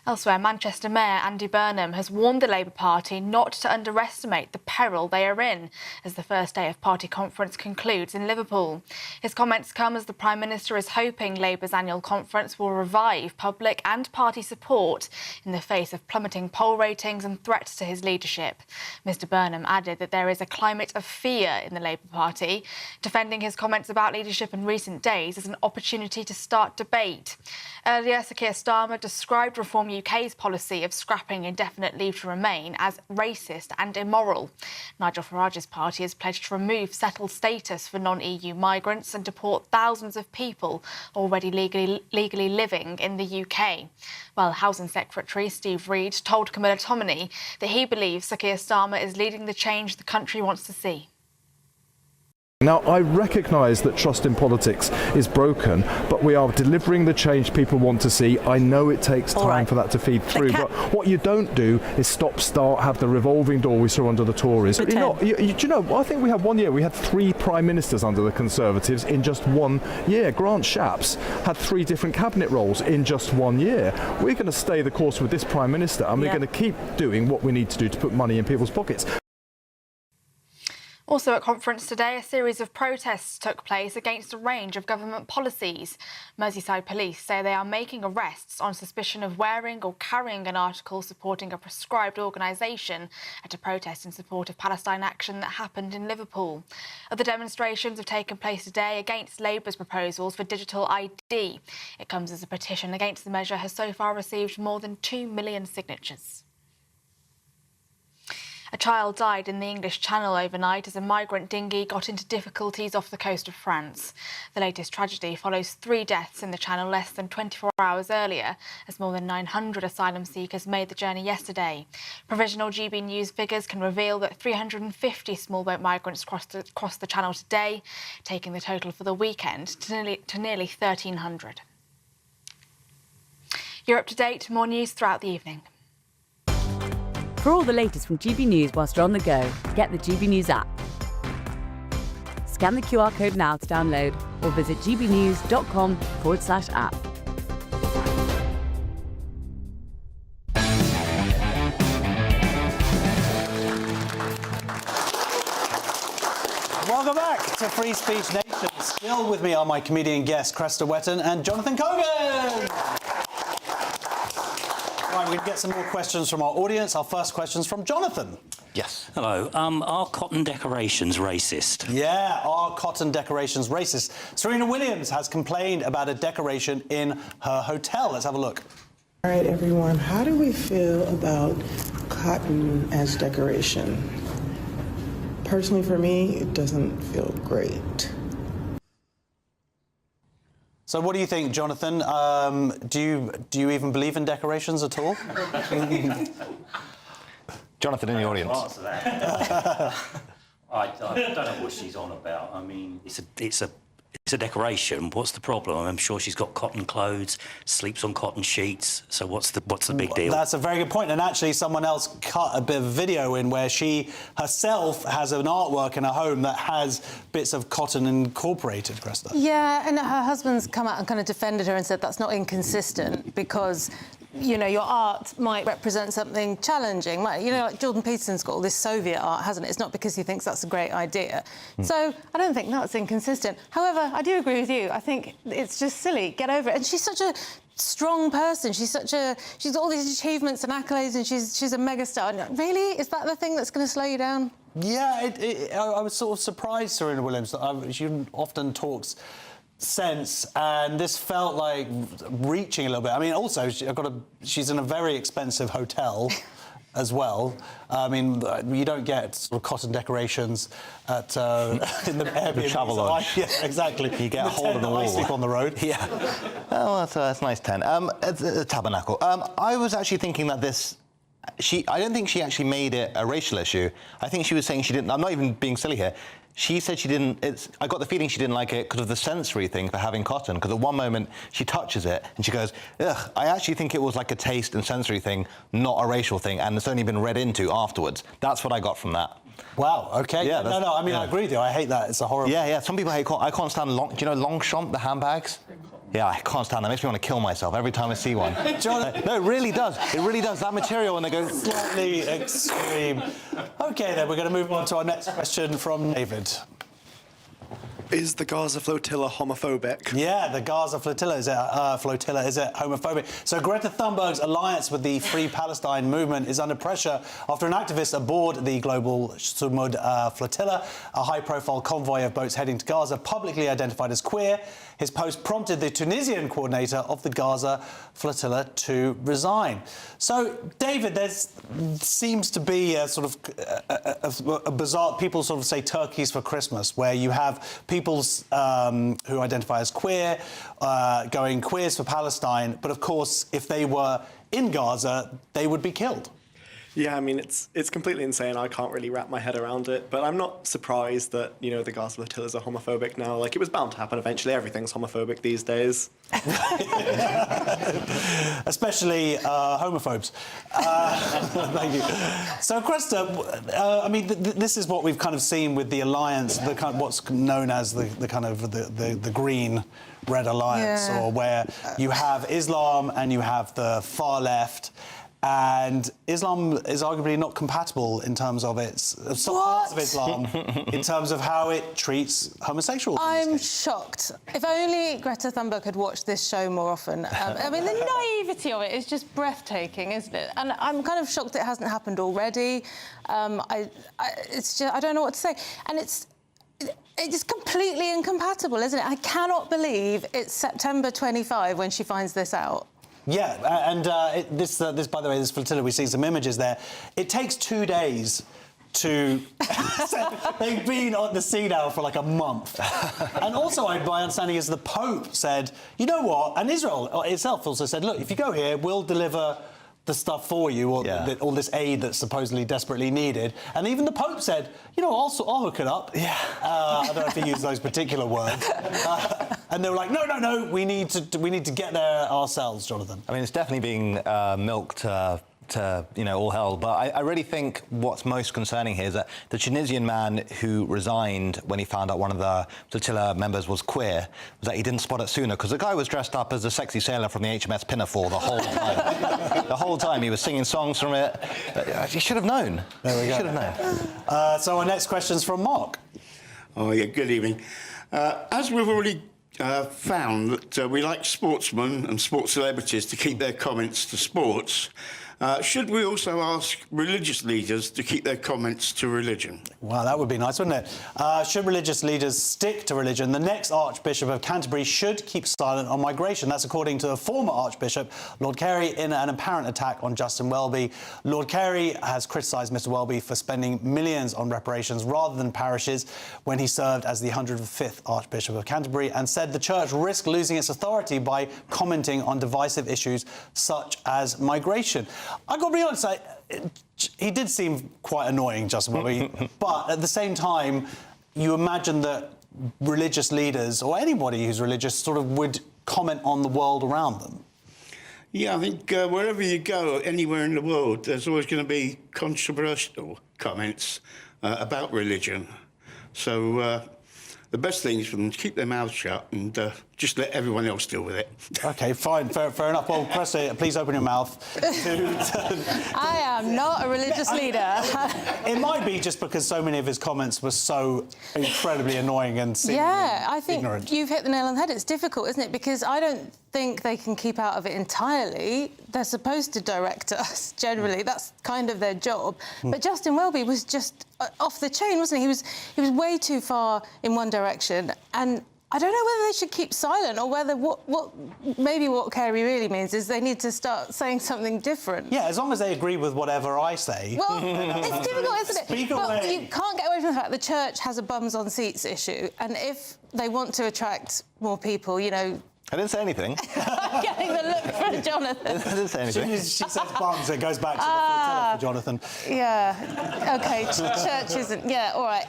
Elsewhere, Manchester Mayor Andy Burnham has warned the Labour Party not to underestimate the peril they are in as the first day of party conference concludes in Liverpool. His comments come as the Prime Minister is hoping Labour's annual conference will revive public and party support in the face of plummeting poll ratings and threats to his leadership. Mr Burnham added that there is a climate of fear in the Labour Party, defending his comments about leadership in recent days as an opportunity to start debate. Earlier, Sir Keir Starmer described Reform UK's policy of scrapping indefinite leave to remain as racist and immoral. Nigel Farage's party has pledged to remove settled status for non-EU migrants and deport thousands of people already legally living in the UK. Well, Housing Secretary Steve Reid told Camilla Tominey that he believes Sir Keir Starmer is leading the change the country wants to see. Now, I recognise that trust in politics is broken, but we are delivering the change people want to see. I know it takes time for that to feed through, but what you don't do is stop, start, have the revolving door we saw under the Tories. Do you know, I think we had 1 year, we had 3 Prime Ministers under the Conservatives in just 1 year. Grant Shapps had 3 different cabinet roles in just 1 year. We're going to stay the course with this Prime Minister, and we're going to keep doing what we need to do to put money in people's pockets. Also at conference today, a series of protests took place against a range of government policies. Merseyside police say they are making arrests on suspicion of wearing or carrying an article supporting a proscribed organisation at a protest in support of Palestine action that happened in Liverpool. Other demonstrations have taken place today against Labour's proposals for digital ID. It comes as a petition against the measure has so far received more than 2 million signatures. A child died in the English Channel overnight as a migrant dinghy got into difficulties off the coast of France. The latest tragedy follows 3 deaths in the Channel less than 24 hours earlier, as more than 900 asylum seekers made the journey yesterday. Provisional GB News figures can reveal that 350 small boat migrants crossed the Channel today, taking the total for the weekend to nearly 1,300. You're up to date. More news throughout the evening. For all the latest from GB News whilst you're on the go, get the GB News app. Scan the QR code now to download or visit gbnews.com/app. Welcome back to Free Speech Nation. Still with me are my comedian guests, Cresta Wetton and Jonathan Cogan. Right, we're going to get some more questions from our audience. Our first question's from Jonathan. Yes. Hello. Are cotton decorations racist? Yeah, are cotton decorations racist? Serena Williams has complained about a decoration in her hotel. Let's have a look. All right, everyone, how do we feel about cotton as decoration? Personally, for me, it doesn't feel great. So what do you think, Jonathan? Do you even believe in decorations at all? Jonathan in the audience. Answer that. I don't know what she's on about. I mean, it's a decoration. What's the problem? I'm sure she's got cotton clothes, sleeps on cotton sheets. So what's the big deal? That's a very good point. And actually, someone else cut a bit of video in where she herself has an artwork in her home that has bits of cotton incorporated, Cresta. Yeah, and her husband's come out and kind of defended her and said that's not inconsistent because, you know, your art might represent something challenging. You know, like Jordan Peterson's got all this Soviet art, hasn't it? It's not because he thinks that's a great idea. So I don't think that's inconsistent. However, I do agree with you. I think it's just silly. Get over it. And she's such a strong person. She's got all these achievements and accolades, and she's a megastar. Really? Is that the thing that's going to slow you down? Yeah, I was sort of surprised, Serena Williams. She often talks sense, and this felt like reaching a little bit. I mean, also, she's in a very expensive hotel as well. I mean, you don't get sort of cotton decorations at in the Airbnb. The travel lodge. Yeah, exactly. You get a hole in the wall. I sleep on the road. Yeah. Oh, that's a nice tent. It's a tabernacle. I was actually thinking that I don't think she actually made it a racial issue. I think she was saying she didn't. I'm not even being silly here. She said she didn't. I got the feeling she didn't like it because of the sensory thing for having cotton. Because at one moment she touches it and she goes, "Ugh." I actually think it was like a taste and sensory thing, not a racial thing, and it's only been read into afterwards. That's what I got from that. Wow. Okay. Yeah. No. I mean, I agree with you. I hate that. It's a horrible. Yeah. Some people hate. I can't stand long. Do you know Longchamp, the handbags? Yeah, I can't stand that. It makes me want to kill myself every time I see one. No, it really does. It really does. That material when they go... Slightly extreme. OK, then, we're going to move on to our next question from David. Is the Gaza flotilla homophobic? Yeah, the Gaza flotilla is it homophobic? So Greta Thunberg's alliance with the Free Palestine movement is under pressure after an activist aboard the global Sumud flotilla, a high-profile convoy of boats heading to Gaza, publicly identified as queer. His post prompted the Tunisian coordinator of the Gaza flotilla to resign. So, David, there seems to be a sort of a bizarre... People sort of say turkeys for Christmas, where you have people who identify as queer going queers for Palestine, but of course, if they were in Gaza, they would be killed. Yeah, I mean, it's completely insane. I can't really wrap my head around it, but I'm not surprised that, you know, the Gaza flotillas are homophobic now. Like, it was bound to happen eventually. Everything's homophobic these days. Especially homophobes. Thank you. So, Cresta, I mean, this is what we've kind of seen with the alliance, what's known as the green-red alliance, or where you have Islam and you have the far left. And Islam is arguably not compatible in terms of some parts of Islam, in terms of how it treats homosexuals. I'm shocked. If only Greta Thunberg had watched this show more often. I mean, the naivety of it is just breathtaking, isn't it? And I'm kind of shocked it hasn't happened already. It's just, I don't know what to say. And it's completely incompatible, isn't it? I cannot believe it's September 25 when she finds this out. Yeah, and this, by the way, this flotilla, we've seen some images there. It takes 2 days to... They've been on the sea now for like a month. And also, my understanding is the Pope said, you know what, and Israel itself also said, look, if you go here, we'll deliver the stuff for you, or all this aid that's supposedly desperately needed. And even the Pope said, you know, I'll hook it up. Yeah. I don't know if he used those particular words. And they were like, no, we need to get there ourselves, Jonathan. I mean, it's definitely being milked to all hell, but I really think what's most concerning here is that the Tunisian man who resigned when he found out one of the flotilla members was queer, was that he didn't spot it sooner, because the guy was dressed up as a sexy sailor from the HMS Pinafore the whole time. The whole time he was singing songs from it. He should have known. There we go. Should have known. So our next question's from Mark. Oh yeah, good evening. As we've already found that we like sportsmen and sports celebrities to keep their comments to sports, should we also ask religious leaders to keep their comments to religion? Wow, that would be nice, wouldn't it? Should religious leaders stick to religion? The next Archbishop of Canterbury should keep silent on migration. That's according to the former Archbishop, Lord Carey, in an apparent attack on Justin Welby. Lord Carey has criticised Mr Welby for spending millions on reparations rather than parishes when he served as the 105th Archbishop of Canterbury, and said the Church risked losing its authority by commenting on divisive issues such as migration. I've got to be honest, he did seem quite annoying, Justin Welby, but at the same time, you imagine that religious leaders, or anybody who's religious, sort of would comment on the world around them. Yeah, I think wherever you go, anywhere in the world, there's always going to be controversial comments about religion. So the best thing is for them to keep their mouths shut and just let everyone else deal with it. OK, fine, fair enough. Well, Cressy, please open your mouth. I am not a religious leader. It might be just because so many of his comments were so incredibly annoying and seemingly I think ignorant. You've hit the nail on the head. It's difficult, isn't it? Because I don't think they can keep out of it entirely. They're supposed to direct us, generally. That's kind of their job. But Justin Welby was just off the chain, wasn't he? He was way too far in one direction, and I don't know whether they should keep silent or whether maybe what Carey really means is they need to start saying something different. Yeah, as long as they agree with whatever I say. Well, it's difficult, isn't it? Speak but away. You can't get away from the fact the Church has a bums on seats issue, and if they want to attract more people, you know... I didn't say anything. I'm getting the look from Jonathan. I didn't say anything. She says bums, it goes back to the flotilla for Jonathan. Yeah. OK, Church isn't... Yeah, all right.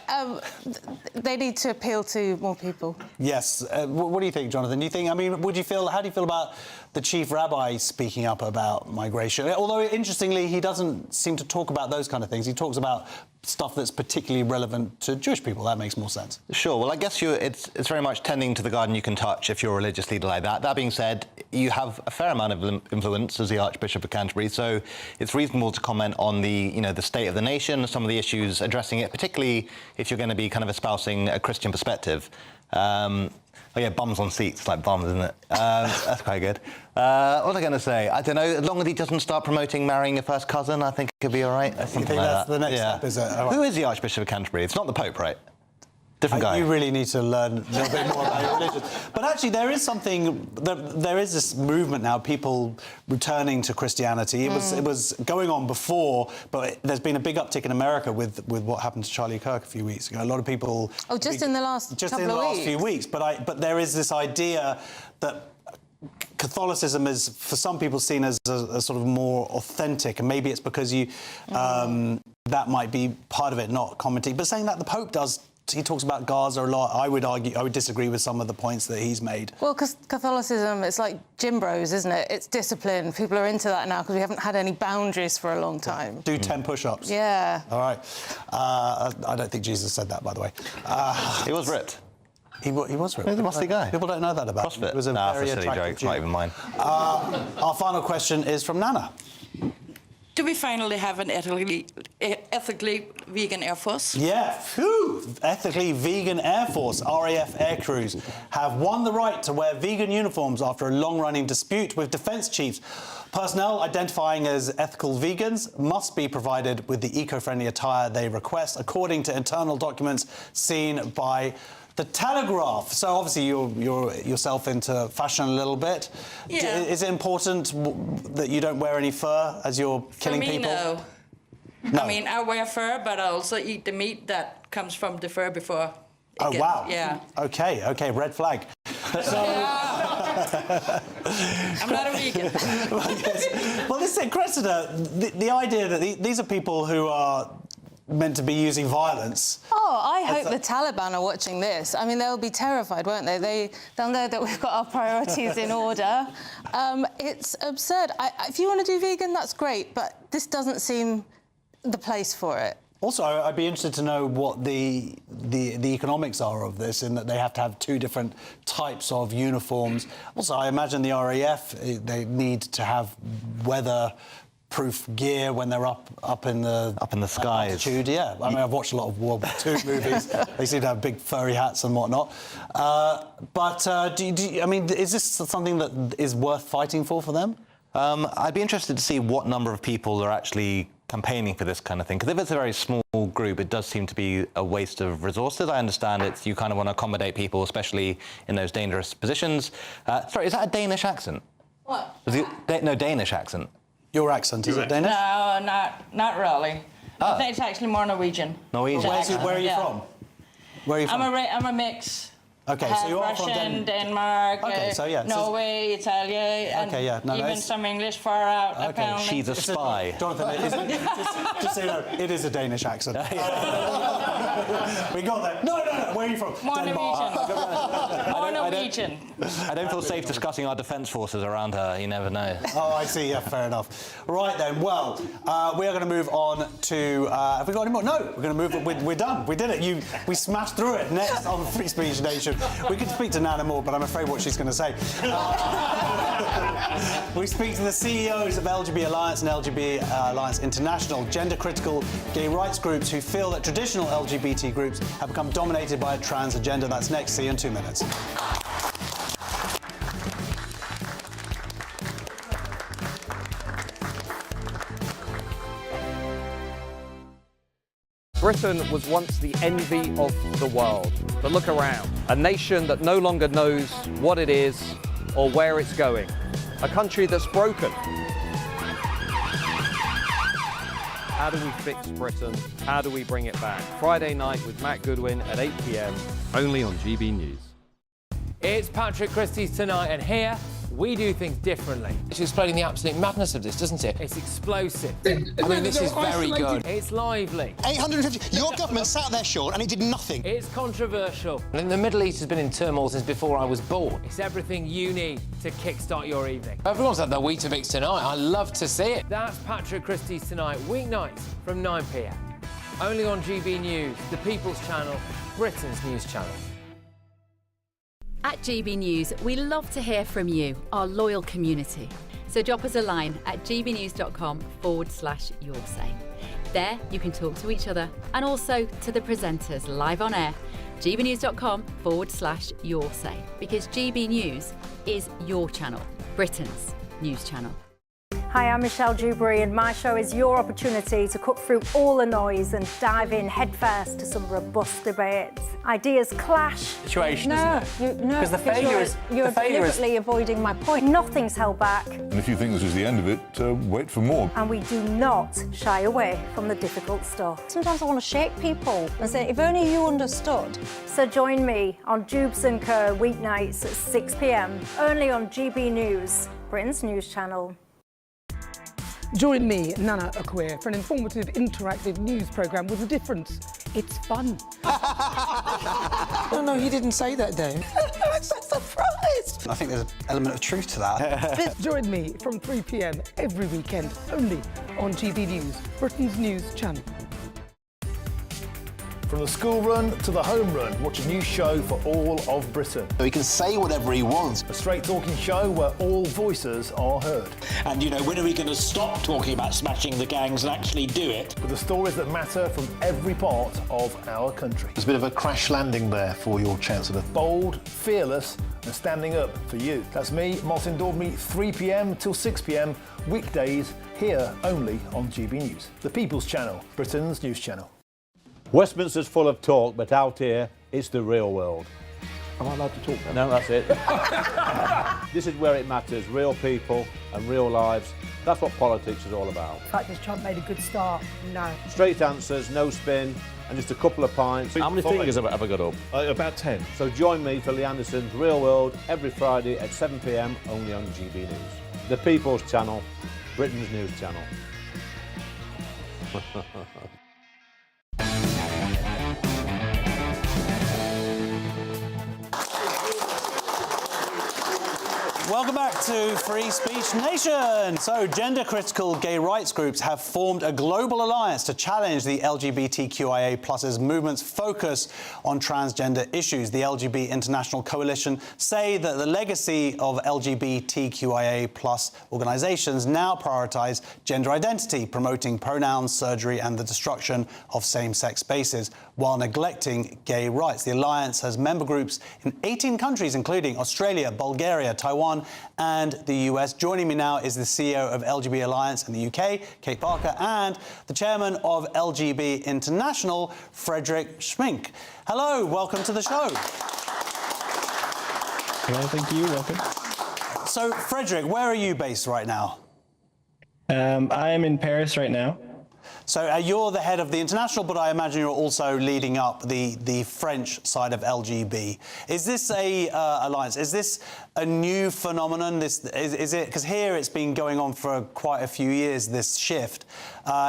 They need to appeal to more people. Yes. What do you think, Jonathan? Do you think... I mean, how do you feel about the chief rabbi speaking up about migration? Although, interestingly, he doesn't seem to talk about those kind of things. He talks about stuff that's particularly relevant to Jewish people. That makes more sense. Sure. Well, I guess it's very much tending to the garden you can touch if you're a religious leader like that. That being said, you have a fair amount of influence as the Archbishop of Canterbury, so it's reasonable to comment on the state of the nation, some of the issues addressing it, particularly if you're going to be kind of espousing a Christian perspective. Oh yeah, bums on seats, like bums, isn't it? That's quite good. What was I going to say? I don't know. As long as he doesn't start promoting marrying your first cousin, I think it could be all right. Something like that's that. The next step, is it? Who is the Archbishop of Canterbury? It's not the Pope, right? Different guy. You really need to learn a little bit more about your religion. But actually, there is something... There is this movement now, people returning to Christianity. It was going on before, but there's been a big uptick in America with what happened to Charlie Kirk a few weeks ago. A lot of people... Oh, just in the last few weeks. But there is this idea that Catholicism is, for some people, seen as a sort of more authentic, and maybe it's because that might be part of it, not commenting. But saying that the Pope does... He talks about Gaza a lot. I would disagree with some of the points that he's made. Well, because Catholicism, it's like gym bros, isn't it? It's discipline. People are into that now because we haven't had any boundaries for a long time. Do 10 push-ups. Yeah. All right. I don't think Jesus said that, by the way. He was ripped. He was ripped. He's a musty guy. People don't know that about him. CrossFit. It was a very that's a silly joke. It's not even mine. Our final question is from Nana. Do we finally have an ethically vegan Air Force? Yeah, phew. Ethically Vegan Air Force, RAF air crews, have won the right to wear vegan uniforms after a long-running dispute with defence chiefs. Personnel identifying as ethical vegans must be provided with the eco-friendly attire they request, according to internal documents seen by The Telegraph. So obviously you're yourself into fashion a little bit. Yeah. Is it important that you don't wear any fur as you're killing people? No. I mean, I wear fur, but I also eat the meat that comes from the fur before. Oh, wow. Yeah. Okay, red flag. So... I'm not a vegan. Well, listen, Cressida, the idea that these are people who are meant to be using violence. Oh, I hope the Taliban are watching this. I mean, they'll be terrified, won't they? They'll know that we've got our priorities in order. It's absurd. If you want to do vegan, that's great, but this doesn't seem the place for it. Also, I'd be interested to know what the economics are of this, in that they have to have two different types of uniforms. Also, I imagine the RAF, they need to have weather-proof gear when they're up in the skies. Altitude. Yeah, I mean, I've watched a lot of World War II movies. They seem to have big furry hats and whatnot. I mean, is this something that is worth fighting for them? I'd be interested to see what number of people are actually campaigning for this kind of thing, because if it's a very small group, it does seem to be a waste of resources. I understand you kind of want to accommodate people, especially in those dangerous positions. Sorry, is that a Danish accent? What? No, Danish accent. Your accent, is it Danish? No, not really. Ah. I think it's actually more Norwegian. Norwegian. Where are you from? Where are you from? I'm a mix. Okay, so you are Russian, from Denmark, okay, so yeah, Norway, Italy, and even some English far out, apparently. She's a spy. Jonathan, just so you know, it is a Danish accent. We got that. No, where are you from? More Norwegian. I don't feel safe discussing our defence forces around her, you never know. Oh, I see, yeah, fair enough. Right then, well, we are going to move on to... have we got any more? No, we're going to move... We're done. We did it. We smashed through it. Next on Free Speech Nation. We could speak to Nana more, but I'm afraid what she's going to say. We speak to the CEOs of LGB Alliance and LGB Alliance International, gender-critical gay rights groups who feel that traditional LGBT groups have become dominated by a trans agenda. That's next. See you in 2 minutes. Britain was once the envy of the world, but look around. A nation that no longer knows what it is or where it's going. A country that's broken. How do we fix Britain? How do we bring it back? Friday night with Matt Goodwin at 8 p.m, only on GB News. It's Patrick Christie's Tonight, and here we do things differently. It's explaining the absolute madness of this, doesn't it? It's explosive. I mean, this is very good. It's lively. 850. Your government sat there, Sean, and it did nothing. It's controversial. And the Middle East has been in turmoil since before I was born. It's everything you need to kickstart your evening. Everyone's had their Weetabix tonight. I love to see it. That's Patrick Christie's Tonight, weeknights from 9 p.m. Only on GB News, the People's Channel, Britain's news channel. At GB News, we love to hear from you, our loyal community. So drop us a line at gbnews.com/yoursay. There you can talk to each other and also to the presenters live on air. gbnews.com/yoursay, because GB News is your channel, Britain's news channel. Hi, I'm Michelle Dewberry, and my show is your opportunity to cut through all the noise and dive in headfirst to some robust debates. Ideas clash. Situation, No, Because the failure is... You're deliberately avoiding my point. Nothing's held back. And if you think this is the end of it, wait for more. And we do not shy away from the difficult stuff. Sometimes I want to shake people and say, if only you understood. So join me on Jubes & Co. weeknights at 6 p.m, only on GB News, Britain's news channel. Join me, Nana Akweer, for an informative, interactive news programme with a difference. It's fun. No, he didn't say that, though. I'm so surprised. I think there's an element of truth to that. Join me from 3 p.m. every weekend, only on GB News, Britain's news channel. From the school run to the home run, watch a new show for all of Britain. So he can say whatever he wants. A straight-talking show where all voices are heard. And, you know, when are we going to stop talking about smashing the gangs and actually do it? With the stories that matter from every part of our country. There's a bit of a crash landing there for your Chancellor. Bold, fearless and standing up for you. That's me, Martin Daubney, 3 p.m. till 6 p.m, weekdays, here only on GB News. The People's Channel, Britain's news channel. Westminster's full of talk, but out here, it's the real world. Am I allowed to talk now? No, that's it. This is where it matters, real people and real lives. That's what politics is all about. In fact, has Trump made a good start? No. Straight answers, no spin, and just a couple of pints. How many fingers have I got up? About 10. So join me for Lee Anderson's Real World every Friday at 7 p.m, only on GB News. The People's Channel, Britain's news channel. Welcome back to Free Speech Nation. So, gender-critical gay rights groups have formed a global alliance to challenge the LGBTQIA+'s movement's focus on transgender issues. The LGBT International Coalition say that the legacy of LGBTQIA+ organisations now prioritise gender identity, promoting pronouns, surgery and the destruction of same-sex spaces, while neglecting gay rights. The alliance has member groups in 18 countries, including Australia, Bulgaria, Taiwan and the US. Joining me now is the CEO of LGB Alliance in the UK, Kate Parker, and the chairman of LGB International, Frederick Schmink. Hello, welcome to the show. Hello, thank you, welcome. So, Frederick, where are you based right now? I am in Paris right now. So you're the head of the international, but I imagine you're also leading up the French side of LGB. Is this a alliance? Is this a new phenomenon? Is it, because here it's been going on for quite a few years, this shift.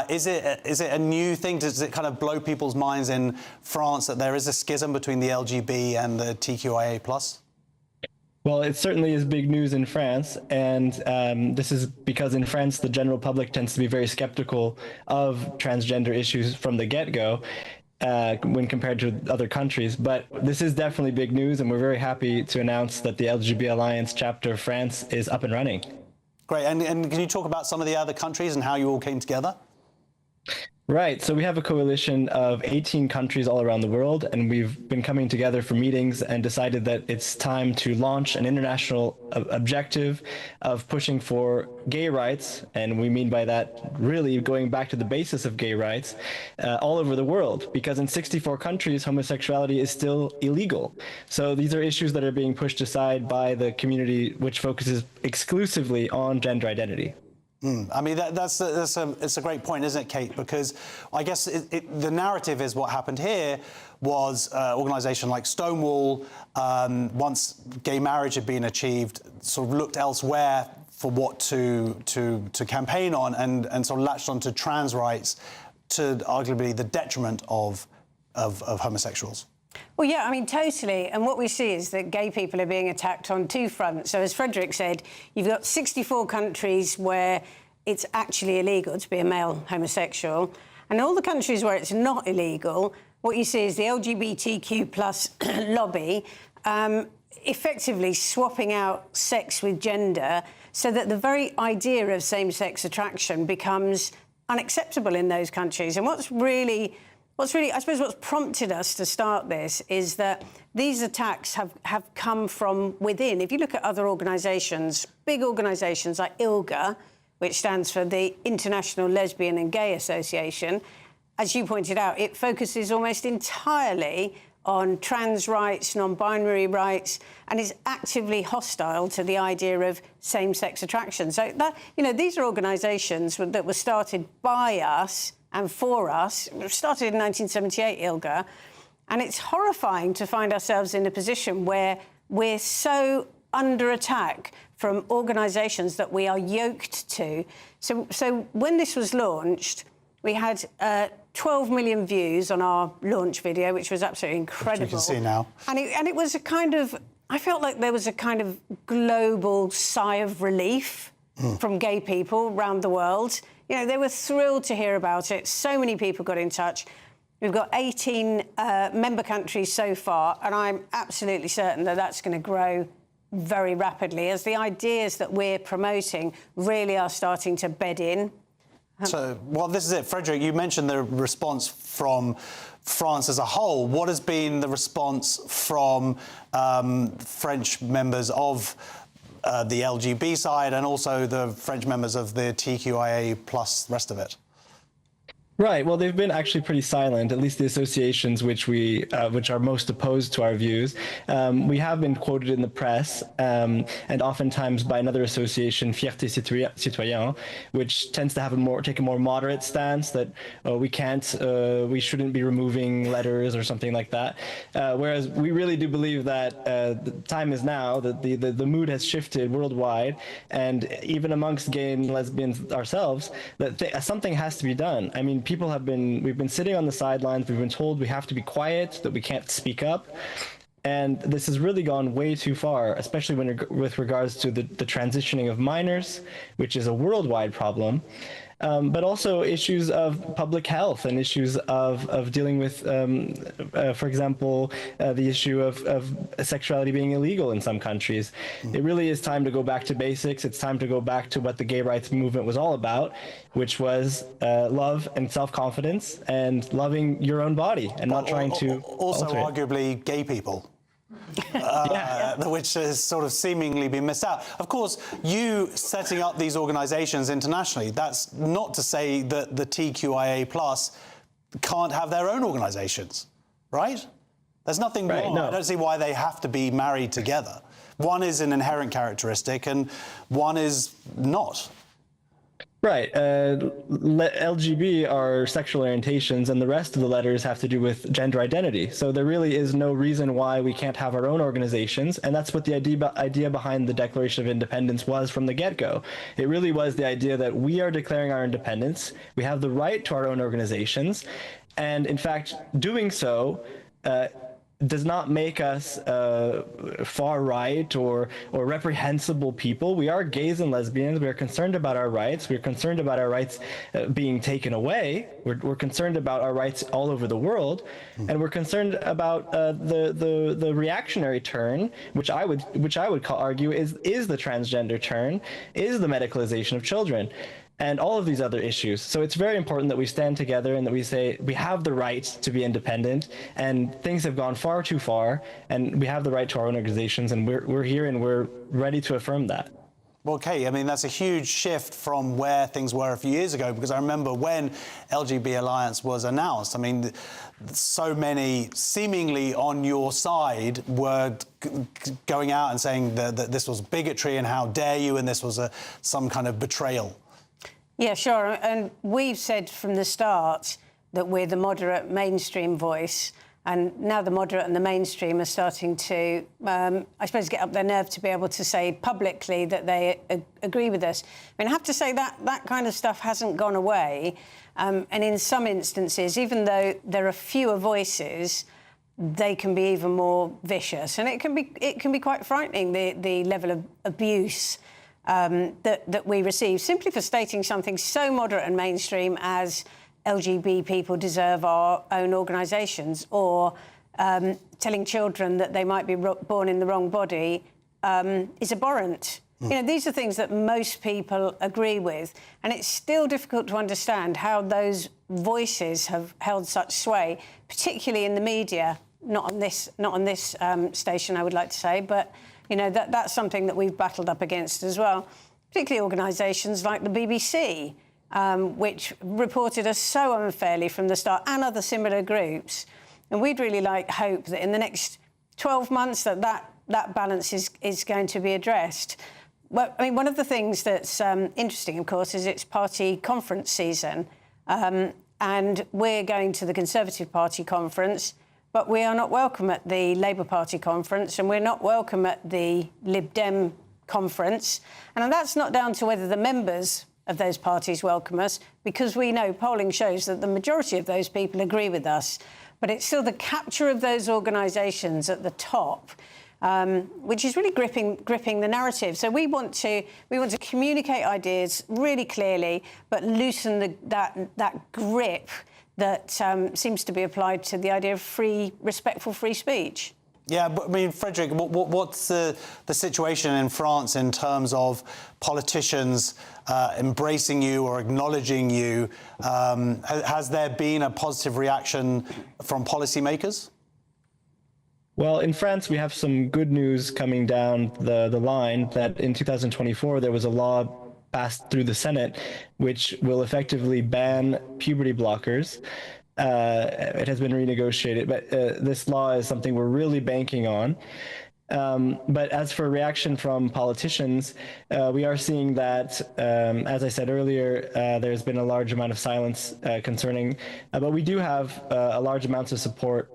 Is it a new thing? Does it kind of blow people's minds in France that there is a schism between the LGB and the TQIA+? Well, it certainly is big news in France, and this is because in France the general public tends to be very skeptical of transgender issues from the get-go when compared to other countries. But this is definitely big news, and we're very happy to announce that the LGBT Alliance chapter of France is up and running. Great, and can you talk about some of the other countries and how you all came together? Right, so we have a coalition of 18 countries all around the world, and we've been coming together for meetings and decided that it's time to launch an international objective of pushing for gay rights, and we mean by that really going back to the basis of gay rights all over the world, because in 64 countries homosexuality is still illegal. So these are issues that are being pushed aside by the community which focuses exclusively on gender identity. I mean, it's a great point, isn't it, Kate? Because I guess the narrative is what happened here was an organisation like Stonewall, once gay marriage had been achieved, sort of looked elsewhere for what to campaign on and sort of latched onto trans rights to arguably the detriment of homosexuals. Well, yeah, I mean, totally. And what we see is that gay people are being attacked on two fronts. So as Frederick said, you've got 64 countries where it's actually illegal to be a male homosexual. And all the countries where it's not illegal, what you see is the LGBTQ+ lobby effectively swapping out sex with gender so that the very idea of same-sex attraction becomes unacceptable in those countries. And what's really, I suppose, what's prompted us to start this is that these attacks have come from within. If you look at other organisations, big organisations like ILGA, which stands for the International Lesbian and Gay Association, as you pointed out, it focuses almost entirely on trans rights, non-binary rights, and is actively hostile to the idea of same-sex attraction. So that, you know, these are organisations that were started by us and for us. It started in 1978, ILGA, and it's horrifying to find ourselves in a position where we're so under attack from organisations that we are yoked to. So when this was launched, we had 12 million views on our launch video, which was absolutely incredible. Which you can see now. And it was a kind of, I felt like there was a kind of global sigh of relief from gay people around the world. You know, they were thrilled to hear about it. So many people got in touch. We've got 18 member countries so far, and I'm absolutely certain that that's going to grow very rapidly as the ideas that we're promoting really are starting to bed in. So, well, this is it. Frederick, you mentioned the response from France as a whole. What has been the response from French members of the LGB side and also the French members of the TQIA plus the rest of it? Right. Well, they've been actually pretty silent, at least the associations which are most opposed to our views. We have been quoted in the press, and oftentimes by another association, Fierté Citoyen, which tends to have take a more moderate stance that we shouldn't be removing letters or something like that. Whereas we really do believe that the time is now, that the mood has shifted worldwide, and even amongst gay and lesbians ourselves, that something has to be done. I mean, we've been sitting on the sidelines, we've been told we have to be quiet, that we can't speak up. And this has really gone way too far, especially with regards to the transitioning of minors, which is a worldwide problem. But also issues of public health and issues of dealing with, for example, the issue of sexuality being illegal in some countries. It really is time to go back to basics. It's time to go back to what the gay rights movement was all about, which was love and self-confidence and loving your own body and not trying to also arguably gay people. Which has sort of seemingly been missed out. Of course, you setting up these organisations internationally, that's not to say that the TQIA plus can't have their own organisations, right? There's nothing wrong. No. I don't see why they have to be married together. One is an inherent characteristic and one is not. Right. LGB are sexual orientations, and the rest of the letters have to do with gender identity. So there really is no reason why we can't have our own organizations, and that's what the idea behind the Declaration of Independence was from the get-go. It really was the idea that we are declaring our independence, we have the right to our own organizations, and in fact, doing so does not make us far right or reprehensible people. We are gays and lesbians. We are concerned about our rights. We're concerned about our rights being taken away. We're concerned about our rights all over the world, and we're concerned about the reactionary turn, which I would argue is the transgender turn, is the medicalization of children, and all of these other issues. So it's very important that we stand together and that we say we have the right to be independent, and things have gone far too far, and we have the right to our own organizations, and we're here and we're ready to affirm that. Well, Kate, I mean, that's a huge shift from where things were a few years ago, because I remember when LGB Alliance was announced, I mean, so many seemingly on your side were going out and saying that this was bigotry and how dare you, and this was some kind of betrayal. Yeah, sure. And we've said from the start that we're the moderate mainstream voice. And now the moderate and the mainstream are starting to, I suppose, get up their nerve to be able to say publicly that they agree with us. I mean, I have to say that kind of stuff hasn't gone away. And in some instances, even though there are fewer voices, they can be even more vicious. And it can be quite frightening, the level of abuse that we receive simply for stating something so moderate and mainstream as LGB people deserve our own organisations, or telling children that they might be born in the wrong body is abhorrent. You know, these are things that most people agree with, and it's still difficult to understand how those voices have held such sway, particularly in the media. Not on this station, I would like to say, but you know, that's something that we've battled up against as well, particularly organisations like the BBC, which reported us so unfairly from the start, and other similar groups. And we'd really hope that in the next 12 months that balance is going to be addressed. Well, I mean, one of the things that's interesting, of course, is it's party conference season. And we're going to the Conservative Party conference, but we are not welcome at the Labour Party conference, and we're not welcome at the Lib Dem conference. And that's not down to whether the members of those parties welcome us, because we know polling shows that the majority of those people agree with us. But it's still the capture of those organisations at the top, which is really gripping the narrative. So we want to communicate ideas really clearly, but loosen that grip that seems to be applied to the idea of respectful free speech. Yeah, but I mean, Frederick, what's the situation in France in terms of politicians embracing you or acknowledging you? Has there been a positive reaction from policymakers? Well, in France, we have some good news coming down the line that in 2024, there was a law passed through the Senate which will effectively ban puberty blockers. It has been renegotiated, but this law is something we're really banking on. But as for reaction from politicians, we are seeing that, as I said earlier, there's been a large amount of silence concerning, but we do have a large amounts of support.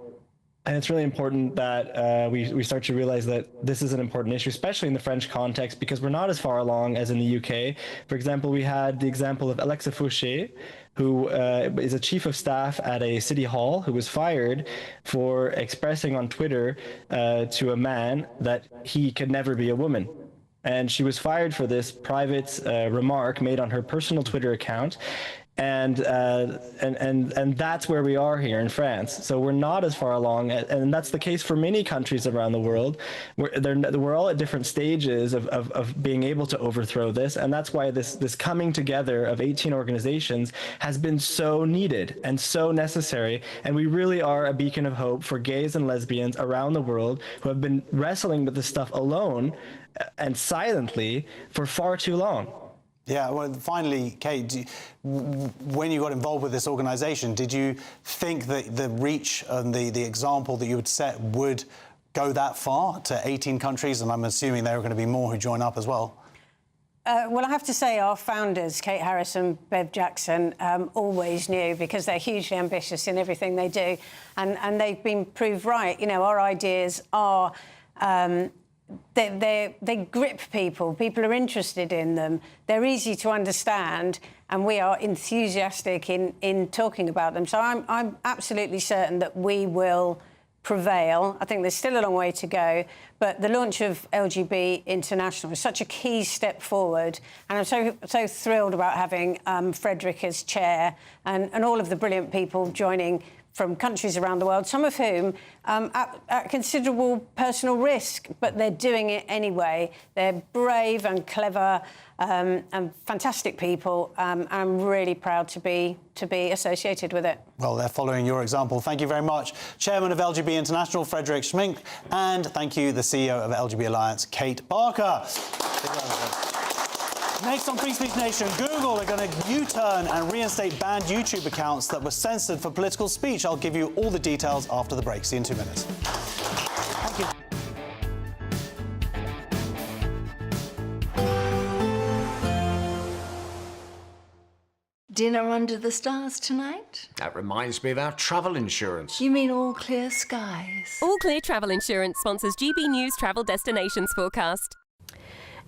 And it's really important that we start to realize that this is an important issue, especially in the French context, because we're not as far along as in the UK. For example, we had the example of Alexa Fouché, who is a chief of staff at a city hall, who was fired for expressing on Twitter to a man that he could never be a woman. And she was fired for this private remark made on her personal Twitter account. And that's where we are here in France. So we're not as far along, and that's the case for many countries around the world. We're all at different stages of being able to overthrow this, and that's why this coming together of 18 organizations has been so needed and so necessary. And we really are a beacon of hope for gays and lesbians around the world who have been wrestling with this stuff alone and silently for far too long. Yeah, well, finally, Kate, when you got involved with this organisation, did you think that the reach and the example that you would set would go that far to 18 countries? And I'm assuming there are going to be more who join up as well. Well, I have to say our founders, Kate Harris and Bev Jackson, always knew, because they're hugely ambitious in everything they do. And they've been proved right. You know, our ideas are... They grip people. People are interested in them. They're easy to understand, and we are enthusiastic in talking about them. So I'm absolutely certain that we will prevail. I think there's still a long way to go, but the launch of LGB International is such a key step forward, and I'm so thrilled about having Frederick as chair and all of the brilliant people joining from countries around the world, some of whom at considerable personal risk, but they're doing it anyway. They're brave and clever and fantastic people. I'm really proud to be associated with it. Well, they're following your example. Thank you very much, Chairman of LGB International, Frederick Schmink, and thank you, the CEO of LGB Alliance, Kate Barker. Next on Free Speech Nation, Google are going to U-turn and reinstate banned YouTube accounts that were censored for political speech. I'll give you all the details after the break. See you in 2 minutes. Thank you. Dinner under the stars tonight? That reminds me of our travel insurance. You mean All Clear Skies? All Clear Travel Insurance sponsors GBNews travel destinations forecast.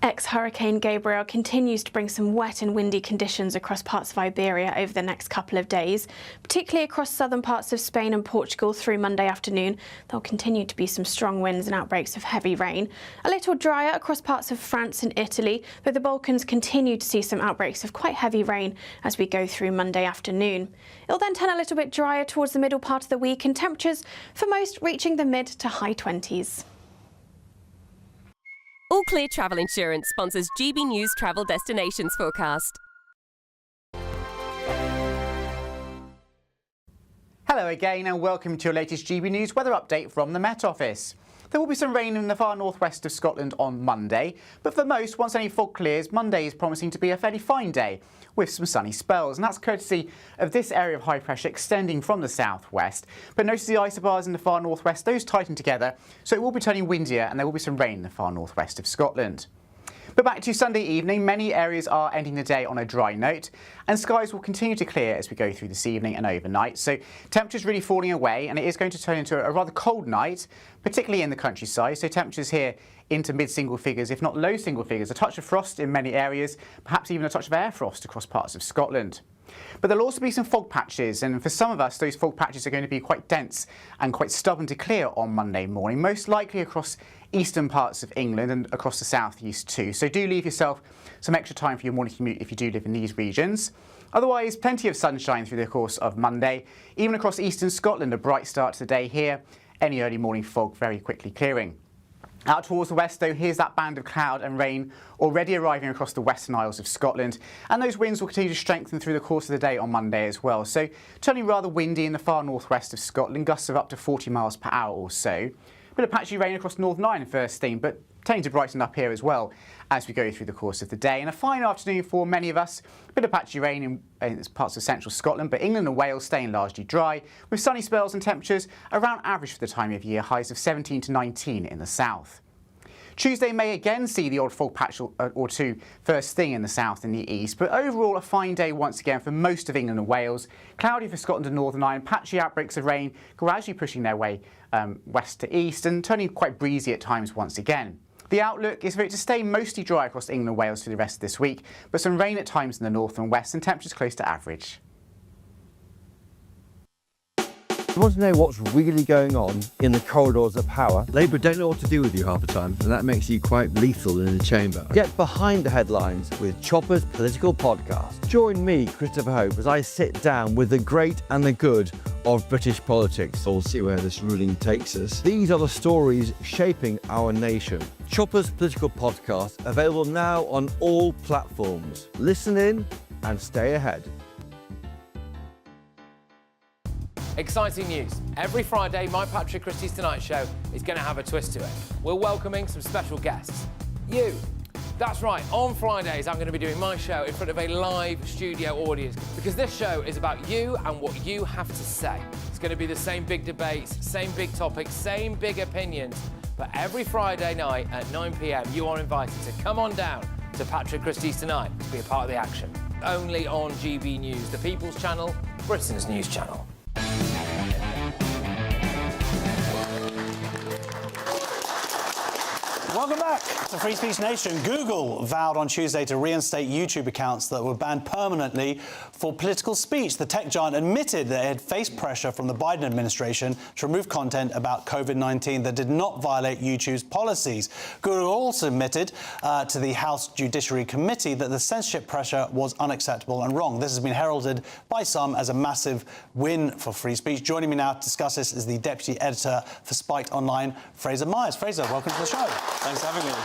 Ex-Hurricane Gabriel continues to bring some wet and windy conditions across parts of Iberia over the next couple of days, particularly across southern parts of Spain and Portugal through Monday afternoon. There'll continue to be some strong winds and outbreaks of heavy rain. A little drier across parts of France and Italy, but the Balkans continue to see some outbreaks of quite heavy rain as we go through Monday afternoon. It'll then turn a little bit drier towards the middle part of the week, and temperatures for most reaching the mid to high 20s. All Clear Travel Insurance sponsors GBNews travel destinations forecast. Hello again and welcome to your latest GB News weather update from the Met Office. There will be some rain in the far northwest of Scotland on Monday, but for most, once any fog clears, Monday is promising to be a fairly fine day with some sunny spells, and that's courtesy of this area of high pressure extending from the southwest. But notice the isobars in the far northwest, those tighten together, so it will be turning windier and there will be some rain in the far northwest of Scotland. But back to Sunday evening, many areas are ending the day on a dry note, and skies will continue to clear as we go through this evening and overnight. So temperatures really falling away, and it is going to turn into a rather cold night, particularly in the countryside. So temperatures here into mid-single figures, if not low single figures. A touch of frost in many areas, perhaps even a touch of air frost across parts of Scotland. But there'll also be some fog patches, and for some of us, those fog patches are going to be quite dense and quite stubborn to clear on Monday morning, most likely across eastern parts of England and across the southeast too. So do leave yourself some extra time for your morning commute if you do live in these regions. Otherwise, plenty of sunshine through the course of Monday. Even across eastern Scotland, a bright start to the day here. Any early morning fog very quickly clearing. Out towards the west, though, here's that band of cloud and rain already arriving across the Western Isles of Scotland. And those winds will continue to strengthen through the course of the day on Monday as well. So turning rather windy in the far northwest of Scotland, gusts of up to 40 miles per hour or so. A bit of patchy rain across Northern Ireland first thing, but tending to brighten up here as well as we go through the course of the day. And a fine afternoon for many of us. A bit of patchy rain in parts of central Scotland, but England and Wales staying largely dry, with sunny spells and temperatures around average for the time of year, highs of 17 to 19 in the south. Tuesday may again see the odd fog patch or two first thing in the south and the east, but overall a fine day once again for most of England and Wales. Cloudy for Scotland and Northern Ireland, patchy outbreaks of rain gradually pushing their way west to east and turning quite breezy at times once again. The outlook is for it to stay mostly dry across England and Wales for the rest of this week, but some rain at times in the north and west and temperatures close to average. You want to know what's really going on in the corridors of power? Labour don't know what to do with you half the time, and that makes you quite lethal in the chamber. Get behind the headlines with Chopper's Political Podcast. Join me, Christopher Hope, as I sit down with the great and the good of British politics. We'll see where this ruling takes us. These are the stories shaping our nation. Chopper's Political Podcast, available now on all platforms. Listen in and stay ahead. Exciting news. Every Friday, my Patrick Christie's Tonight Show is going to have a twist to it. We're welcoming some special guests. You. That's right, on Fridays, I'm going to be doing my show in front of a live studio audience because this show is about you and what you have to say. It's going to be the same big debates, same big topics, same big opinions. But every Friday night at 9 p.m, you are invited to come on down to Patrick Christie's Tonight to be a part of the action. Only on GB News, the People's Channel, Britain's news channel. Welcome back to Free Speech Nation. Google vowed on Tuesday to reinstate YouTube accounts that were banned permanently for political speech. The tech giant admitted that it had faced pressure from the Biden administration to remove content about COVID-19 that did not violate YouTube's policies. Google also admitted to the House Judiciary Committee that the censorship pressure was unacceptable and wrong. This has been heralded by some as a massive win for free speech. Joining me now to discuss this is the Deputy Editor for Spiked Online, Fraser Myers. Fraser, welcome to the show. Thanks for having me.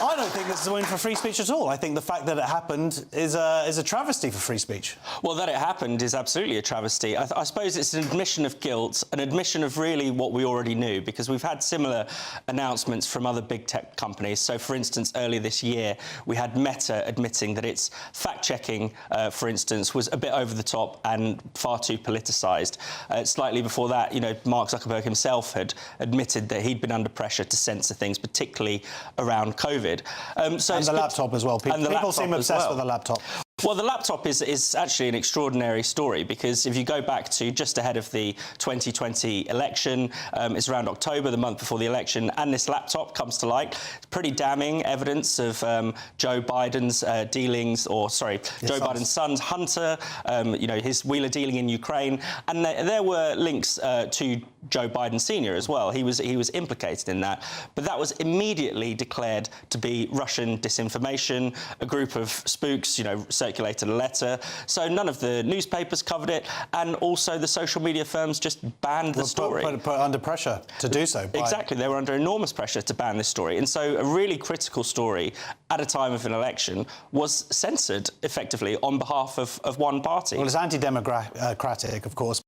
I don't think this is a win for free speech at all. I think the fact that it happened is a travesty for free speech. Well, that it happened is absolutely a travesty. I suppose it's an admission of guilt, an admission of really what we already knew, because we've had similar announcements from other big tech companies. So, for instance, earlier this year, we had Meta admitting that its fact-checking, for instance, was a bit over the top and far too politicised. Slightly before that, Mark Zuckerberg himself had admitted that he'd been under pressure to censor things, particularly around COVID. And the laptop as well. People seem obsessed with the laptop. Well, the laptop is actually an extraordinary story because if you go back to just ahead of the 2020 election, it's around October, the month before the election, and this laptop comes to light. It's pretty damning evidence of Joe Biden's dealings, Joe Biden's son, Hunter, his wheeler dealing in Ukraine, and there were links to Joe Biden Sr. as well. He was implicated in that, but that was immediately declared to be Russian disinformation. A group of spooks, circulated a letter. So none of the newspapers covered it, and also the social media firms just banned the story. Put under pressure to do so. Exactly. They were under enormous pressure to ban this story. And so a really critical story at a time of an election was censored effectively on behalf of one party. Well, it's anti-democratic, of course.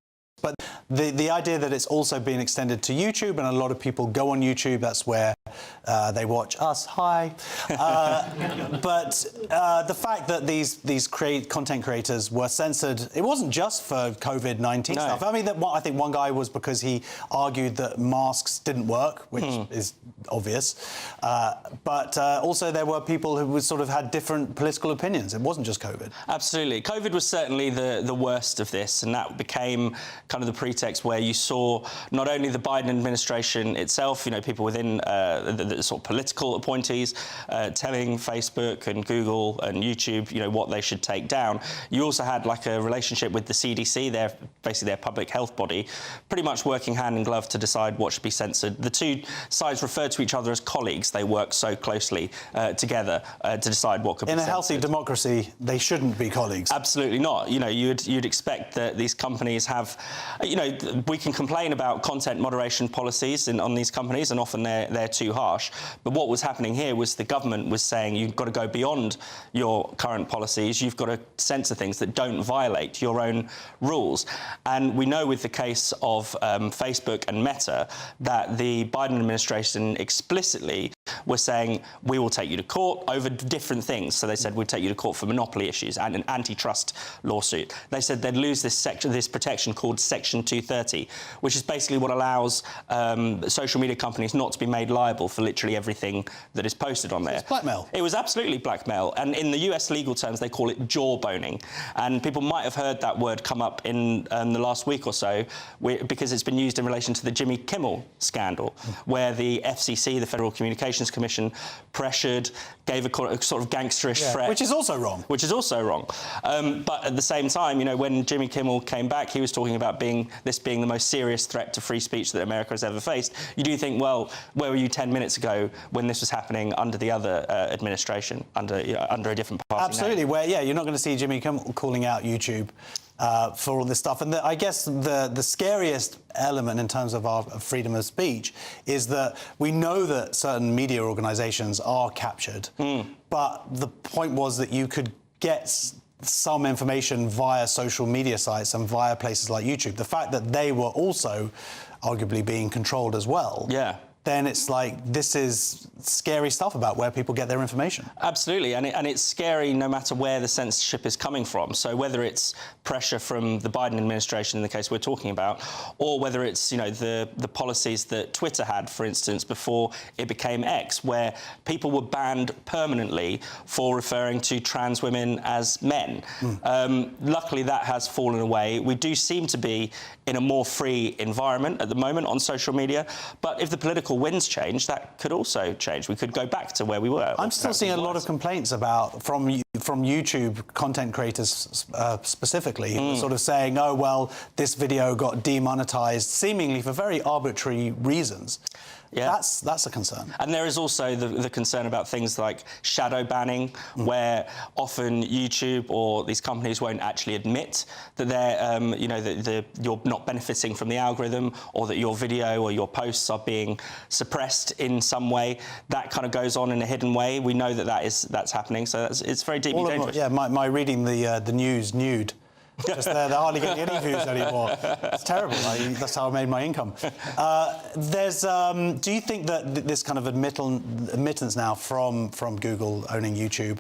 But the idea that it's also been extended to YouTube, and a lot of people go on YouTube, that's where they watch us. Hi. But the fact that these content creators were censored, it wasn't just for COVID-19 stuff. I mean, I think one guy was because he argued that masks didn't work, which is obvious. But also there were people who sort of had different political opinions. It wasn't just COVID. Absolutely. COVID was certainly the worst of this, and that became kind of the pretext where you saw not only the Biden administration itself, people within the sort of political appointees telling Facebook and Google and YouTube, what they should take down. You also had like a relationship with the CDC, basically their public health body, pretty much working hand in glove to decide what should be censored. The two sides refer to each other as colleagues. They work so closely together to decide what could be censored. In a healthy democracy, they shouldn't be colleagues. Absolutely not. You'd expect that these companies have, we can complain about content moderation policies on these companies, and often they're too harsh. But what was happening here was the government was saying you've got to go beyond your current policies. You've got to censor things that don't violate your own rules. And we know with the case of Facebook and Meta that the Biden administration explicitly were saying, we will take you to court over different things. So they said, we'll take you to court for monopoly issues and an antitrust lawsuit. They said they'd lose this protection called Section 230, which is basically what allows social media companies not to be made liable for literally everything that is posted on there. It's blackmail. It was absolutely blackmail. And in the US legal terms, they call it jawboning. And people might have heard that word come up in the last week or so because it's been used in relation to the Jimmy Kimmel scandal, where the FCC, the Federal Communications Commission, pressured, gave a sort of gangsterish threat. Which is also wrong. Which is also wrong. But at the same time, when Jimmy Kimmel came back, he was talking about this being the most serious threat to free speech that America has ever faced. You do think, well, where were you 10 minutes ago when this was happening under the other administration, under a different party? Absolutely. Where, you're not going to see Jimmy Kimmel calling out YouTube for all this stuff. And I guess the scariest element in terms of our freedom of speech is that we know that certain media organisations are captured, but the point was that you could get some information via social media sites and via places like YouTube. The fact that they were also arguably being controlled as well. Yeah. Then it's like, this is scary stuff about where people get their information. Absolutely, and it's scary no matter where the censorship is coming from. So whether it's pressure from the Biden administration in the case we're talking about, or whether it's, the policies that Twitter had, for instance, before it became X, where people were banned permanently for referring to trans women as men. Luckily, that has fallen away. We do seem to be in a more free environment at the moment on social media, but if the political winds change, that could also change. We could go back to where we were. I'm still seeing a lot of complaints from YouTube content creators specifically, sort of saying, oh, well, this video got demonetized, seemingly for very arbitrary reasons. Yeah. That's a concern. And there is also the concern about things like shadow banning, where often YouTube or these companies won't actually admit that they're, you're not benefiting from the algorithm, or that your video or your posts are being suppressed in some way. That kind of goes on in a hidden way. We know that's happening, so it's very deeply dangerous. Yeah, my reading the news nude. Just they're hardly getting any views anymore. It's terrible. That's how I made my income. Do you think that this kind of admittance now from Google owning YouTube,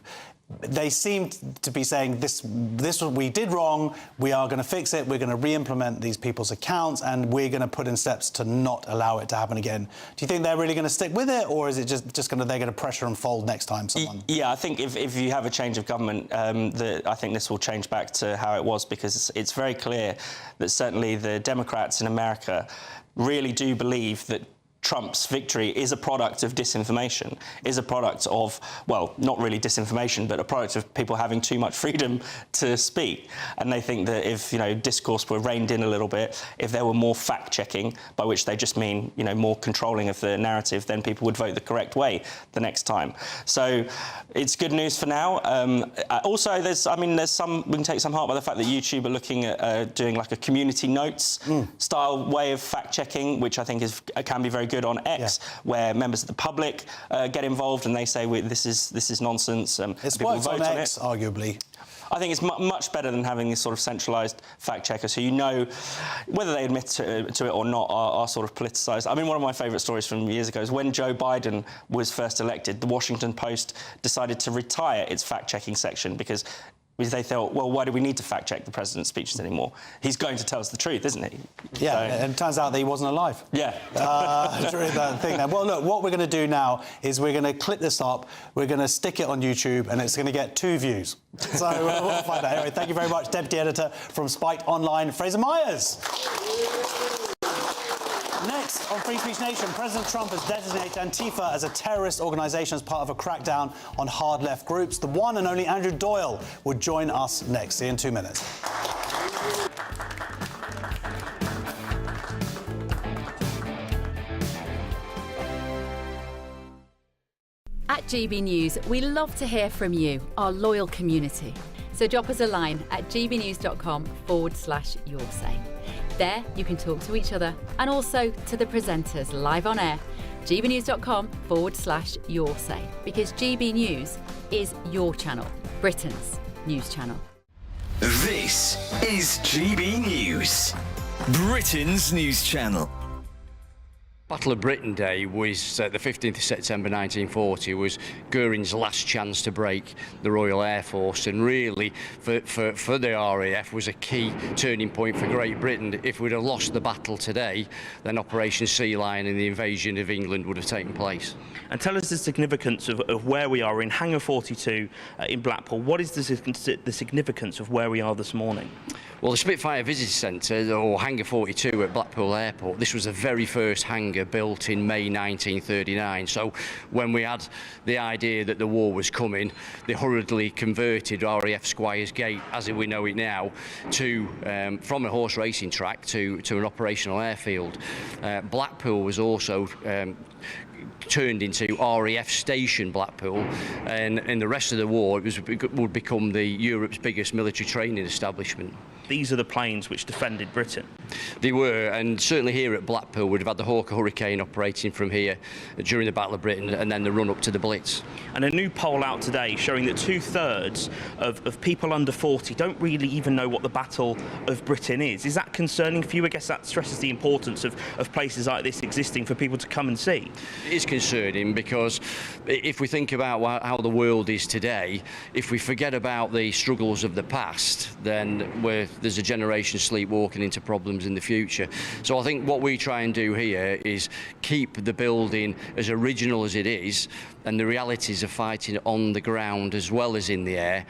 they seem to be saying this we did wrong, we are going to fix it, we're going to re-implement these people's accounts, and we're going to put in steps to not allow it to happen again. Do you think they're really going to stick with it, or is it just they're going to pressure and fold next time someone? Yeah, I think if you have a change of government, I think this will change back to how it was, because it's very clear that certainly the Democrats in America really do believe that Trump's victory is a product of disinformation, is a product of, well, not really disinformation, but a product of people having too much freedom to speak. And they think that if, discourse were reined in a little bit, if there were more fact-checking, by which they just mean, more controlling of the narrative, then people would vote the correct way the next time. So it's good news for now. Also, we can take some heart by the fact that YouTube are looking at doing like a community notes style way of fact-checking, which I think can be very good on X, where members of the public get involved and they say this is nonsense. It's worked on X, arguably. I think it's much better than having these sort of centralised fact checkers who whether they admit to it or not are sort of politicised. I mean, one of my favourite stories from years ago is when Joe Biden was first elected, the Washington Post decided to retire its fact checking section because Because they thought, well, why do we need to fact-check the president's speeches anymore? He's going to tell us the truth, isn't he? Yeah, So... and it turns out that he wasn't alive. Yeah. During that thing there. Well, look, what we're going to do now is we're going to clip this up, we're going to stick it on YouTube, and it's going to get 2 views. So we'll find out. Anyway, thank you very much, Deputy Editor from Spiked Online, Fraser Myers. Next, on Free Speech Nation, President Trump has designated Antifa as a terrorist organisation as part of a crackdown on hard left groups. The one and only Andrew Doyle would join us next. See you in 2 minutes. At GB News, we love to hear from you, our loyal community. So drop us a line at gbnews.com/yoursay. There, you can talk to each other and also to the presenters live on air. gbnews.com/yoursay, because GB News is your channel, Britain's news channel. This is GB News, Britain's news channel. Battle of Britain Day was the 15th of September 1940, was Goering's last chance to break the Royal Air Force, and really for the RAF was a key turning point for Great Britain. If we'd have lost the battle today, then Operation Sea Lion and the invasion of England would have taken place. And tell us the significance of where we are in Hangar 42 in Blackpool. What is the significance of where we are this morning? Well, the Spitfire Visitor Centre, or Hangar 42 at Blackpool Airport, this was the very first hangar built in May 1939. So when we had the idea that the war was coming, they hurriedly converted RAF Squires Gate, as we know it now, to from a horse racing track to an operational airfield. Blackpool was also turned into RAF Station Blackpool, and in the rest of the war it would become Europe's biggest military training establishment. These are the planes which defended Britain. They were, and certainly here at Blackpool we'd have had the Hawker Hurricane operating from here during the Battle of Britain, and then the run up to the Blitz. And a new poll out today showing that 2/3 of people under 40 don't really even know what the Battle of Britain is. Is that concerning for you? I guess that stresses the importance of places like this existing for people to come and see. It is concerning, because if we think about how the world is today, if we forget about the struggles of the past, then there's a generation sleepwalking into problems in the future. So I think what we try and do here is keep the building as original as it is, and the realities of fighting on the ground as well as in the air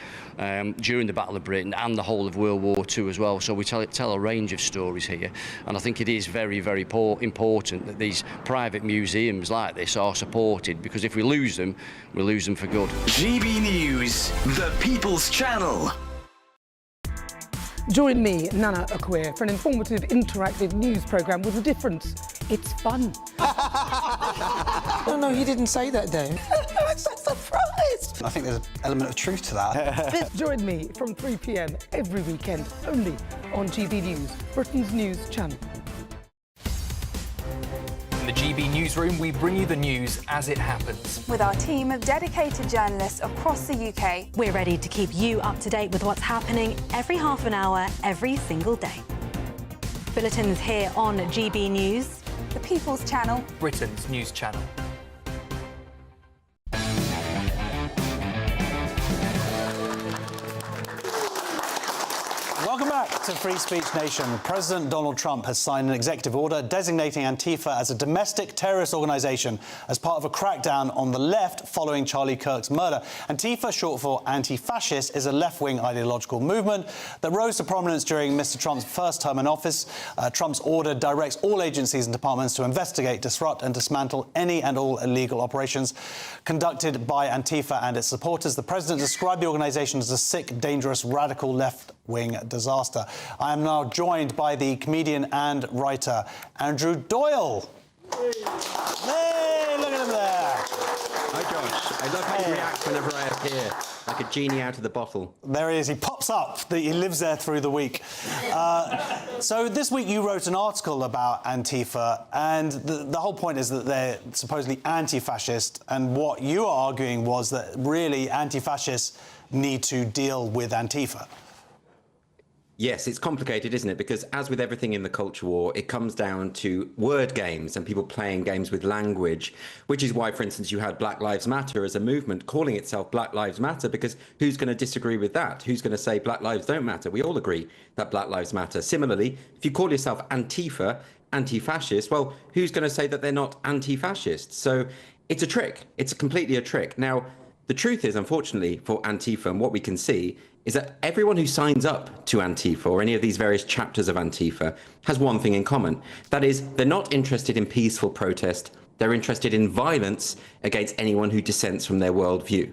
during the Battle of Britain and the whole of World War II as well. So we tell a range of stories here, and I think it is very, very important that these private museums like this are supported, because if we lose them, we lose them for good. GB News, the People's Channel. Join me, Nana Akweer, for an informative, interactive news programme with a difference. It's fun. No, he didn't say that, Dave. I'm so surprised. I think there's an element of truth to that. Join me from 3 p.m. every weekend, only on GB News, Britain's news channel. In the GB Newsroom, we bring you the news as it happens. With our team of dedicated journalists across the UK, we're ready to keep you up to date with what's happening every half an hour, every single day. Bulletins here on GB News, the People's Channel, Britain's news channel. Welcome back to Free Speech Nation. President Donald Trump has signed an executive order designating Antifa as a domestic terrorist organisation as part of a crackdown on the left following Charlie Kirk's murder. Antifa, short for anti-fascist, is a left-wing ideological movement that rose to prominence during Mr. Trump's first term in office. Trump's order directs all agencies and departments to investigate, disrupt and dismantle any and all illegal operations conducted by Antifa and its supporters. The president described the organisation as a sick, dangerous, radical left-wing disaster. I am now joined by the comedian and writer Andrew Doyle. Hey, look at him there. Hi, Josh. I love how you react whenever I appear, like a genie out of the bottle. There he is. He pops up. He lives there through the week. So this week you wrote an article about Antifa, and the whole point is that they're supposedly anti-fascist, and what you are arguing was that really anti-fascists need to deal with Antifa. Yes, it's complicated, isn't it? Because as with everything in the culture war, it comes down to word games and people playing games with language, which is why, for instance, you had Black Lives Matter as a movement calling itself Black Lives Matter, because who's going to disagree with that? Who's going to say Black Lives don't matter? We all agree that Black Lives matter. Similarly, if you call yourself Antifa, anti-fascist, well, who's going to say that they're not anti-fascist? So it's a trick. It's completely a trick. Now, the truth is, unfortunately, for Antifa, and what we can see is that everyone who signs up to Antifa or any of these various chapters of Antifa has one thing in common. That is, they're not interested in peaceful protest. They're interested in violence against anyone who dissents from their worldview.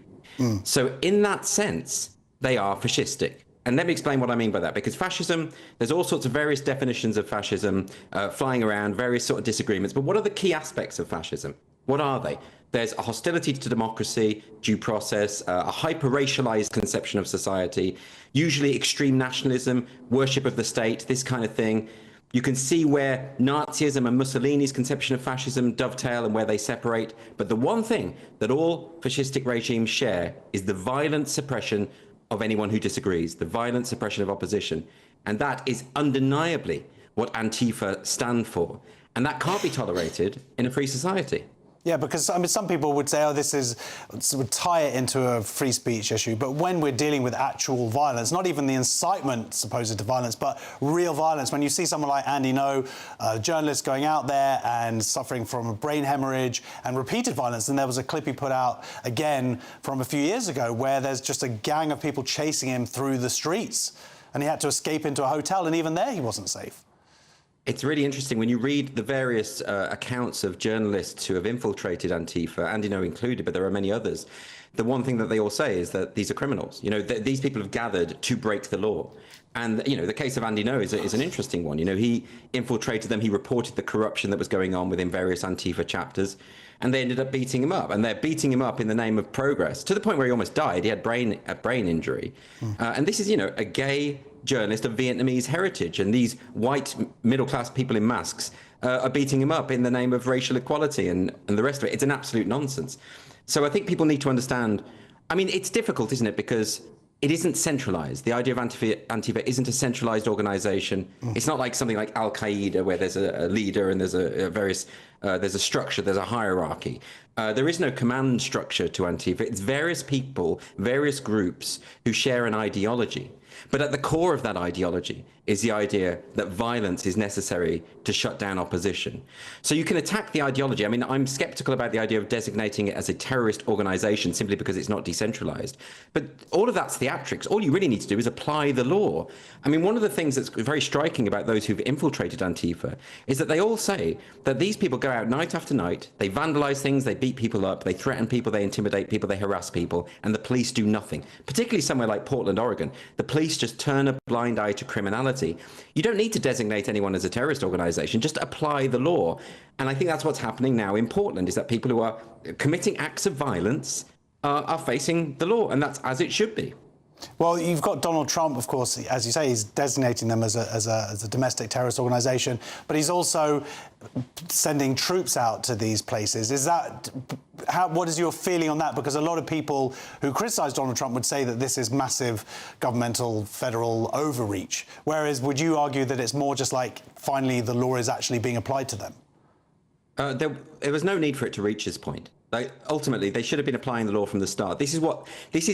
So in that sense, they are fascistic. And let me explain what I mean by that, because fascism, there's all sorts of various definitions of fascism flying around, various sort of disagreements. But what are the key aspects of fascism? What are they? There's a hostility to democracy, due process, a hyper-racialized conception of society, usually extreme nationalism, worship of the state, this kind of thing. You can see where Nazism and Mussolini's conception of fascism dovetail and where they separate. But the one thing that all fascistic regimes share is the violent suppression of anyone who disagrees, the violent suppression of opposition. And that is undeniably what Antifa stand for. And that can't be tolerated in a free society. Yeah, because I mean, some people would say, oh, this would tie it into a free speech issue. But when we're dealing with actual violence, not even the incitement supposed to violence, but real violence, when you see someone like Andy Ngo, a journalist going out there and suffering from a brain hemorrhage and repeated violence, and there was a clip he put out again from a few years ago where there's just a gang of people chasing him through the streets and he had to escape into a hotel, and even there he wasn't safe. It's really interesting when you read the various accounts of journalists who have infiltrated Antifa, Andy Ngo included, but there are many others. The one thing that they all say is that these are criminals. You know, these people have gathered to break the law. And, you know, the case of Andy Ngo is an interesting one. You know, he infiltrated them. He reported the corruption that was going on within various Antifa chapters. And they ended up beating him up. And they're beating him up in the name of progress, to the point where he almost died. He had a brain injury. And this is, you know, a gay journalist of Vietnamese heritage, and these white middle-class people in masks are beating him up in the name of racial equality and the rest of it. It's an absolute nonsense. So I think people need to understand, I mean, it's difficult, isn't it? Because it isn't centralized. The idea of Antifa isn't a centralized organization. It's not like something like Al-Qaeda, where there's a leader and there's there's a structure, there's a hierarchy. There is no command structure to Antifa. It's various people, various groups who share an ideology. But at the core of that ideology is the idea that violence is necessary to shut down opposition. So you can attack the ideology. I mean, I'm skeptical about the idea of designating it as a terrorist organization simply because it's not decentralized. But all of that's theatrics. All you really need to do is apply the law. I mean, one of the things that's very striking about those who've infiltrated Antifa is that they all say that these people go out night after night, they vandalize things, they beat people up, they threaten people, they intimidate people, they harass people, and the police do nothing. Particularly somewhere like Portland, Oregon, the police just turn a blind eye to criminality. You don't need to designate anyone as a terrorist organization, just apply the law. And I think that's what's happening now in Portland, is that people who are committing acts of violence are facing the law, and that's as it should be. Well, you've got Donald Trump, of course, as you say, he's designating them as a domestic terrorist organisation, but he's also sending troops out to these places. Is that what is your feeling on that? Because a lot of people who criticise Donald Trump would say that this is massive governmental federal overreach, whereas would you argue that it's more just like finally the law is actually being applied to them? There was no need for it to reach this point. Like, ultimately, they should have been applying the law from the start. This is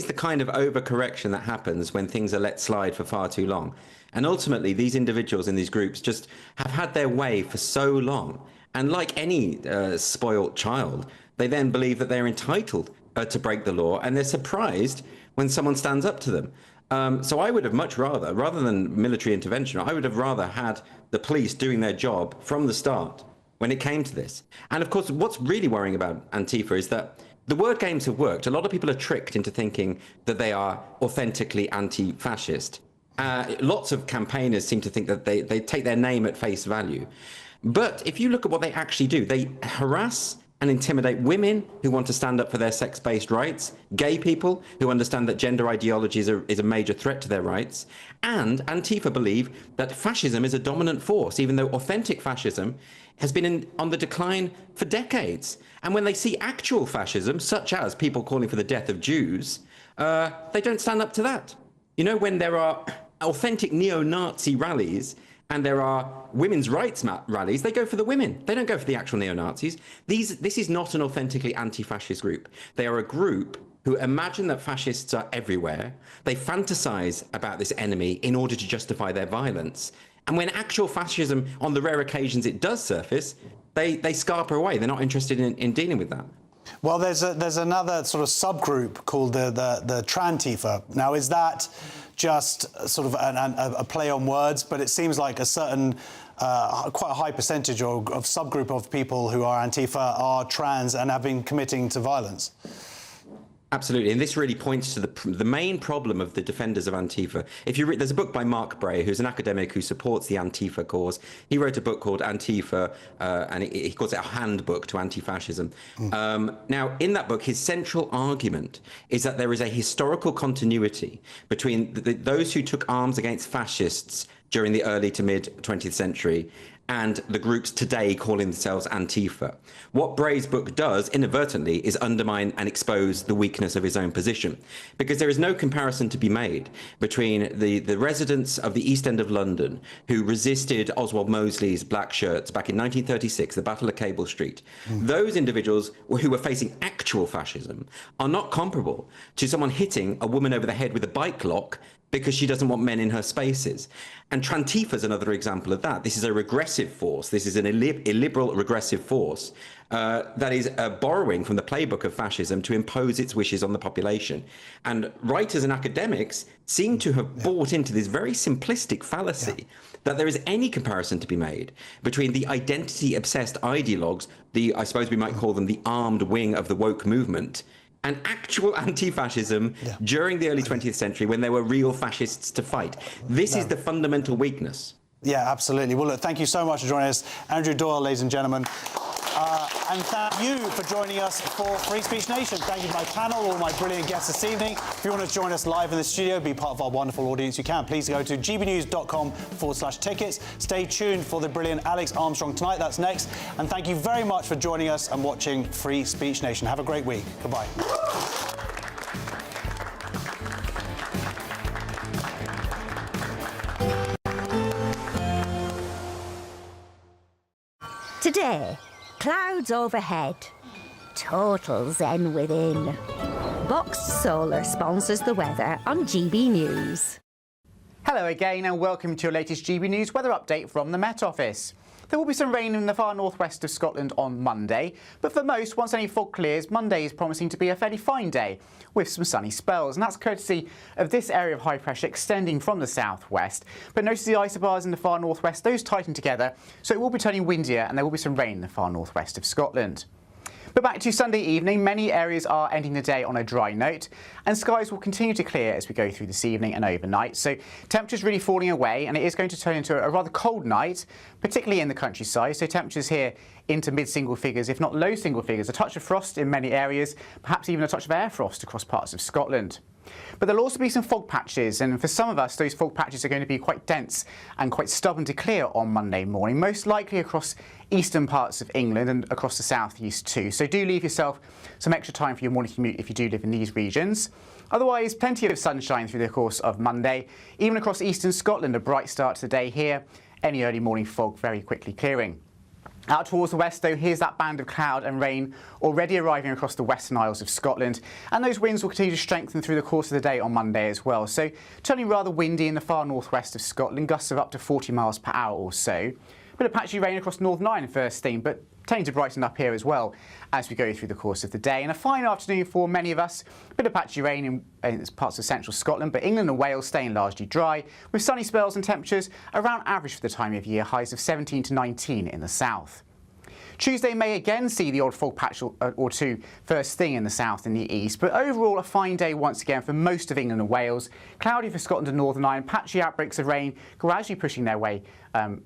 the kind of overcorrection that happens when things are let slide for far too long. And ultimately, these individuals in these groups just have had their way for so long. And like any spoilt child, they then believe that they're entitled to break the law, and they're surprised when someone stands up to them. So I would have much rather than military intervention, I would have rather had the police doing their job from the start when it came to this. And of course, what's really worrying about Antifa is that the word games have worked. A lot of people are tricked into thinking that they are authentically anti-fascist. Lots of campaigners seem to think that they take their name at face value. But if you look at what they actually do, they harass and intimidate women who want to stand up for their sex-based rights, gay people who understand that gender ideology is a major threat to their rights, and Antifa believe that fascism is a dominant force, even though authentic fascism has been on the decline for decades. And when they see actual fascism, such as people calling for the death of Jews, they don't stand up to that. You know, when there are authentic neo-Nazi rallies and there are women's rights rallies, they go for the women. They don't go for the actual neo-Nazis. This is not an authentically anti-fascist group. They are a group who imagine that fascists are everywhere. They fantasize about this enemy in order to justify their violence. And when actual fascism, on the rare occasions it does surface, they scarper away. They're not interested in dealing with that. Well, there's another sort of subgroup called the Trantifa. Now, is that just sort of a play on words? But it seems like a certain, quite a high percentage of subgroup of people who are Antifa are trans and have been committing to violence. Absolutely, and this really points to the main problem of the defenders of Antifa. If you read, there's a book by Mark Bray, who's an academic who supports the Antifa cause. He wrote a book called Antifa, and he calls it a handbook to anti-fascism. Now, in that book, his central argument is that there is a historical continuity between those who took arms against fascists during the early to mid 20th century and the groups today calling themselves Antifa. What Bray's book does, inadvertently, is undermine and expose the weakness of his own position, because there is no comparison to be made between the residents of the East End of London who resisted Oswald Mosley's black shirts back in 1936, the Battle of Cable Street. Those individuals who were facing actual fascism are not comparable to someone hitting a woman over the head with a bike lock because she doesn't want men in her spaces. And Trantifa is another example of that. This is a regressive force. This is an illiberal regressive force that is borrowing from the playbook of fascism to impose its wishes on the population. And writers and academics seem to have bought into this very simplistic fallacy that there is any comparison to be made between the identity-obsessed ideologues, I suppose we might call them the armed wing of the woke movement, and actual anti-fascism during the early 20th century when there were real fascists to fight. This is the fundamental weakness. Yeah, absolutely. Well, look, thank you so much for joining us. Andrew Doyle, ladies and gentlemen. And thank you for joining us for Free Speech Nation. Thank you to my panel, all my brilliant guests this evening. If you want to join us live in the studio, be part of our wonderful audience, you can. Please go to gbnews.com/tickets. Stay tuned for the brilliant Alex Armstrong tonight. That's next. And thank you very much for joining us and watching Free Speech Nation. Have a great week. Goodbye. Today, clouds overhead, total zen within. Boxed Solar sponsors the weather on GB News. Hello again and welcome to your latest GB News weather update from the Met Office. There will be some rain in the far northwest of Scotland on Monday, but for most, once any fog clears, Monday is promising to be a fairly fine day with some sunny spells, and that's courtesy of this area of high pressure extending from the southwest. But notice the isobars in the far northwest, those tighten together, so it will be turning windier and there will be some rain in the far northwest of Scotland. But back to Sunday evening, many areas are ending the day on a dry note, and skies will continue to clear as we go through this evening and overnight. So temperatures really falling away, and it is going to turn into a rather cold night, particularly in the countryside. So temperatures here into mid-single figures, if not low single figures. A touch of frost in many areas, perhaps even a touch of air frost across parts of Scotland. But there'll also be some fog patches, and for some of us, those fog patches are going to be quite dense and quite stubborn to clear on Monday morning, most likely across eastern parts of England and across the southeast too. So do leave yourself some extra time for your morning commute if you do live in these regions. Otherwise, plenty of sunshine through the course of Monday. Even across eastern Scotland, a bright start to the day here. Any early morning fog very quickly clearing. Out towards the west, though, here's that band of cloud and rain already arriving across the western Isles of Scotland. And those winds will continue to strengthen through the course of the day on Monday as well. So turning rather windy in the far northwest of Scotland, gusts of up to 40 miles per hour or so. Bit of patchy rain across Northern Ireland first thing, but tending to brighten up here as well as we go through the course of the day. And a fine afternoon for many of us. A bit of patchy rain in parts of central Scotland, but England and Wales staying largely dry, with sunny spells and temperatures around average for the time of year, highs of 17 to 19 in the south. Tuesday may again see the odd fog patch or two first thing in the south and the east, but overall a fine day once again for most of England and Wales. Cloudy for Scotland and Northern Ireland, patchy outbreaks of rain gradually pushing their way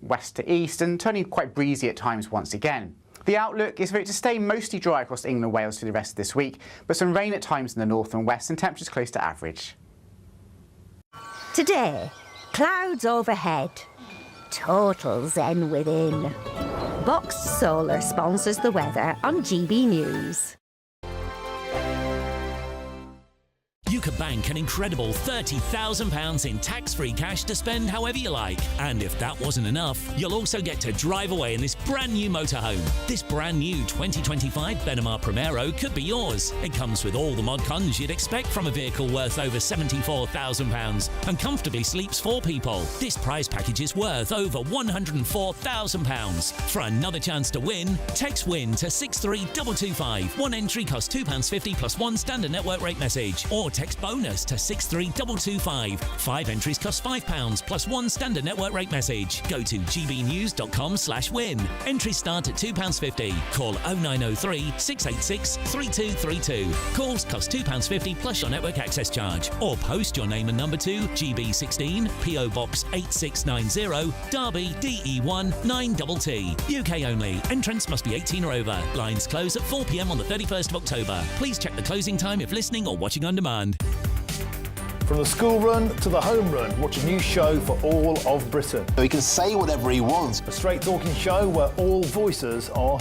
west to east and turning quite breezy at times once again. The outlook is for it to stay mostly dry across England and Wales for the rest of this week, but some rain at times in the north and west and temperatures close to average. Today, clouds overhead, total zen within. Boxed Solar sponsors the weather on GB News. You could bank an incredible £30,000 in tax-free cash to spend however you like. And if that wasn't enough, you'll also get to drive away in this brand new motorhome. This brand new 2025 Benamar Primero could be yours. It comes with all the mod cons you'd expect from a vehicle worth over £74,000 and comfortably sleeps 4 people. This prize package is worth over £104,000. For another chance to win, text WIN to 63225. One entry costs £2.50 plus one standard network rate message, or text BONUS to 63225. 5 entries cost £5 plus one standard network rate message. Go to gbnews.com/win. Entries start at £2.50. Call 0903 686 3232. Calls cost £2.50 plus your network access charge. Or post your name and number to GB16 PO Box 8690 Derby DE1 9TT. UK only. Entrance must be 18 or over. Lines close at 4 p.m. on the 31st of October. Please check the closing time if listening or watching on demand. From the school run to the home run, watch a new show for all of Britain. He can say whatever he wants. A straight talking show where all voices are heard.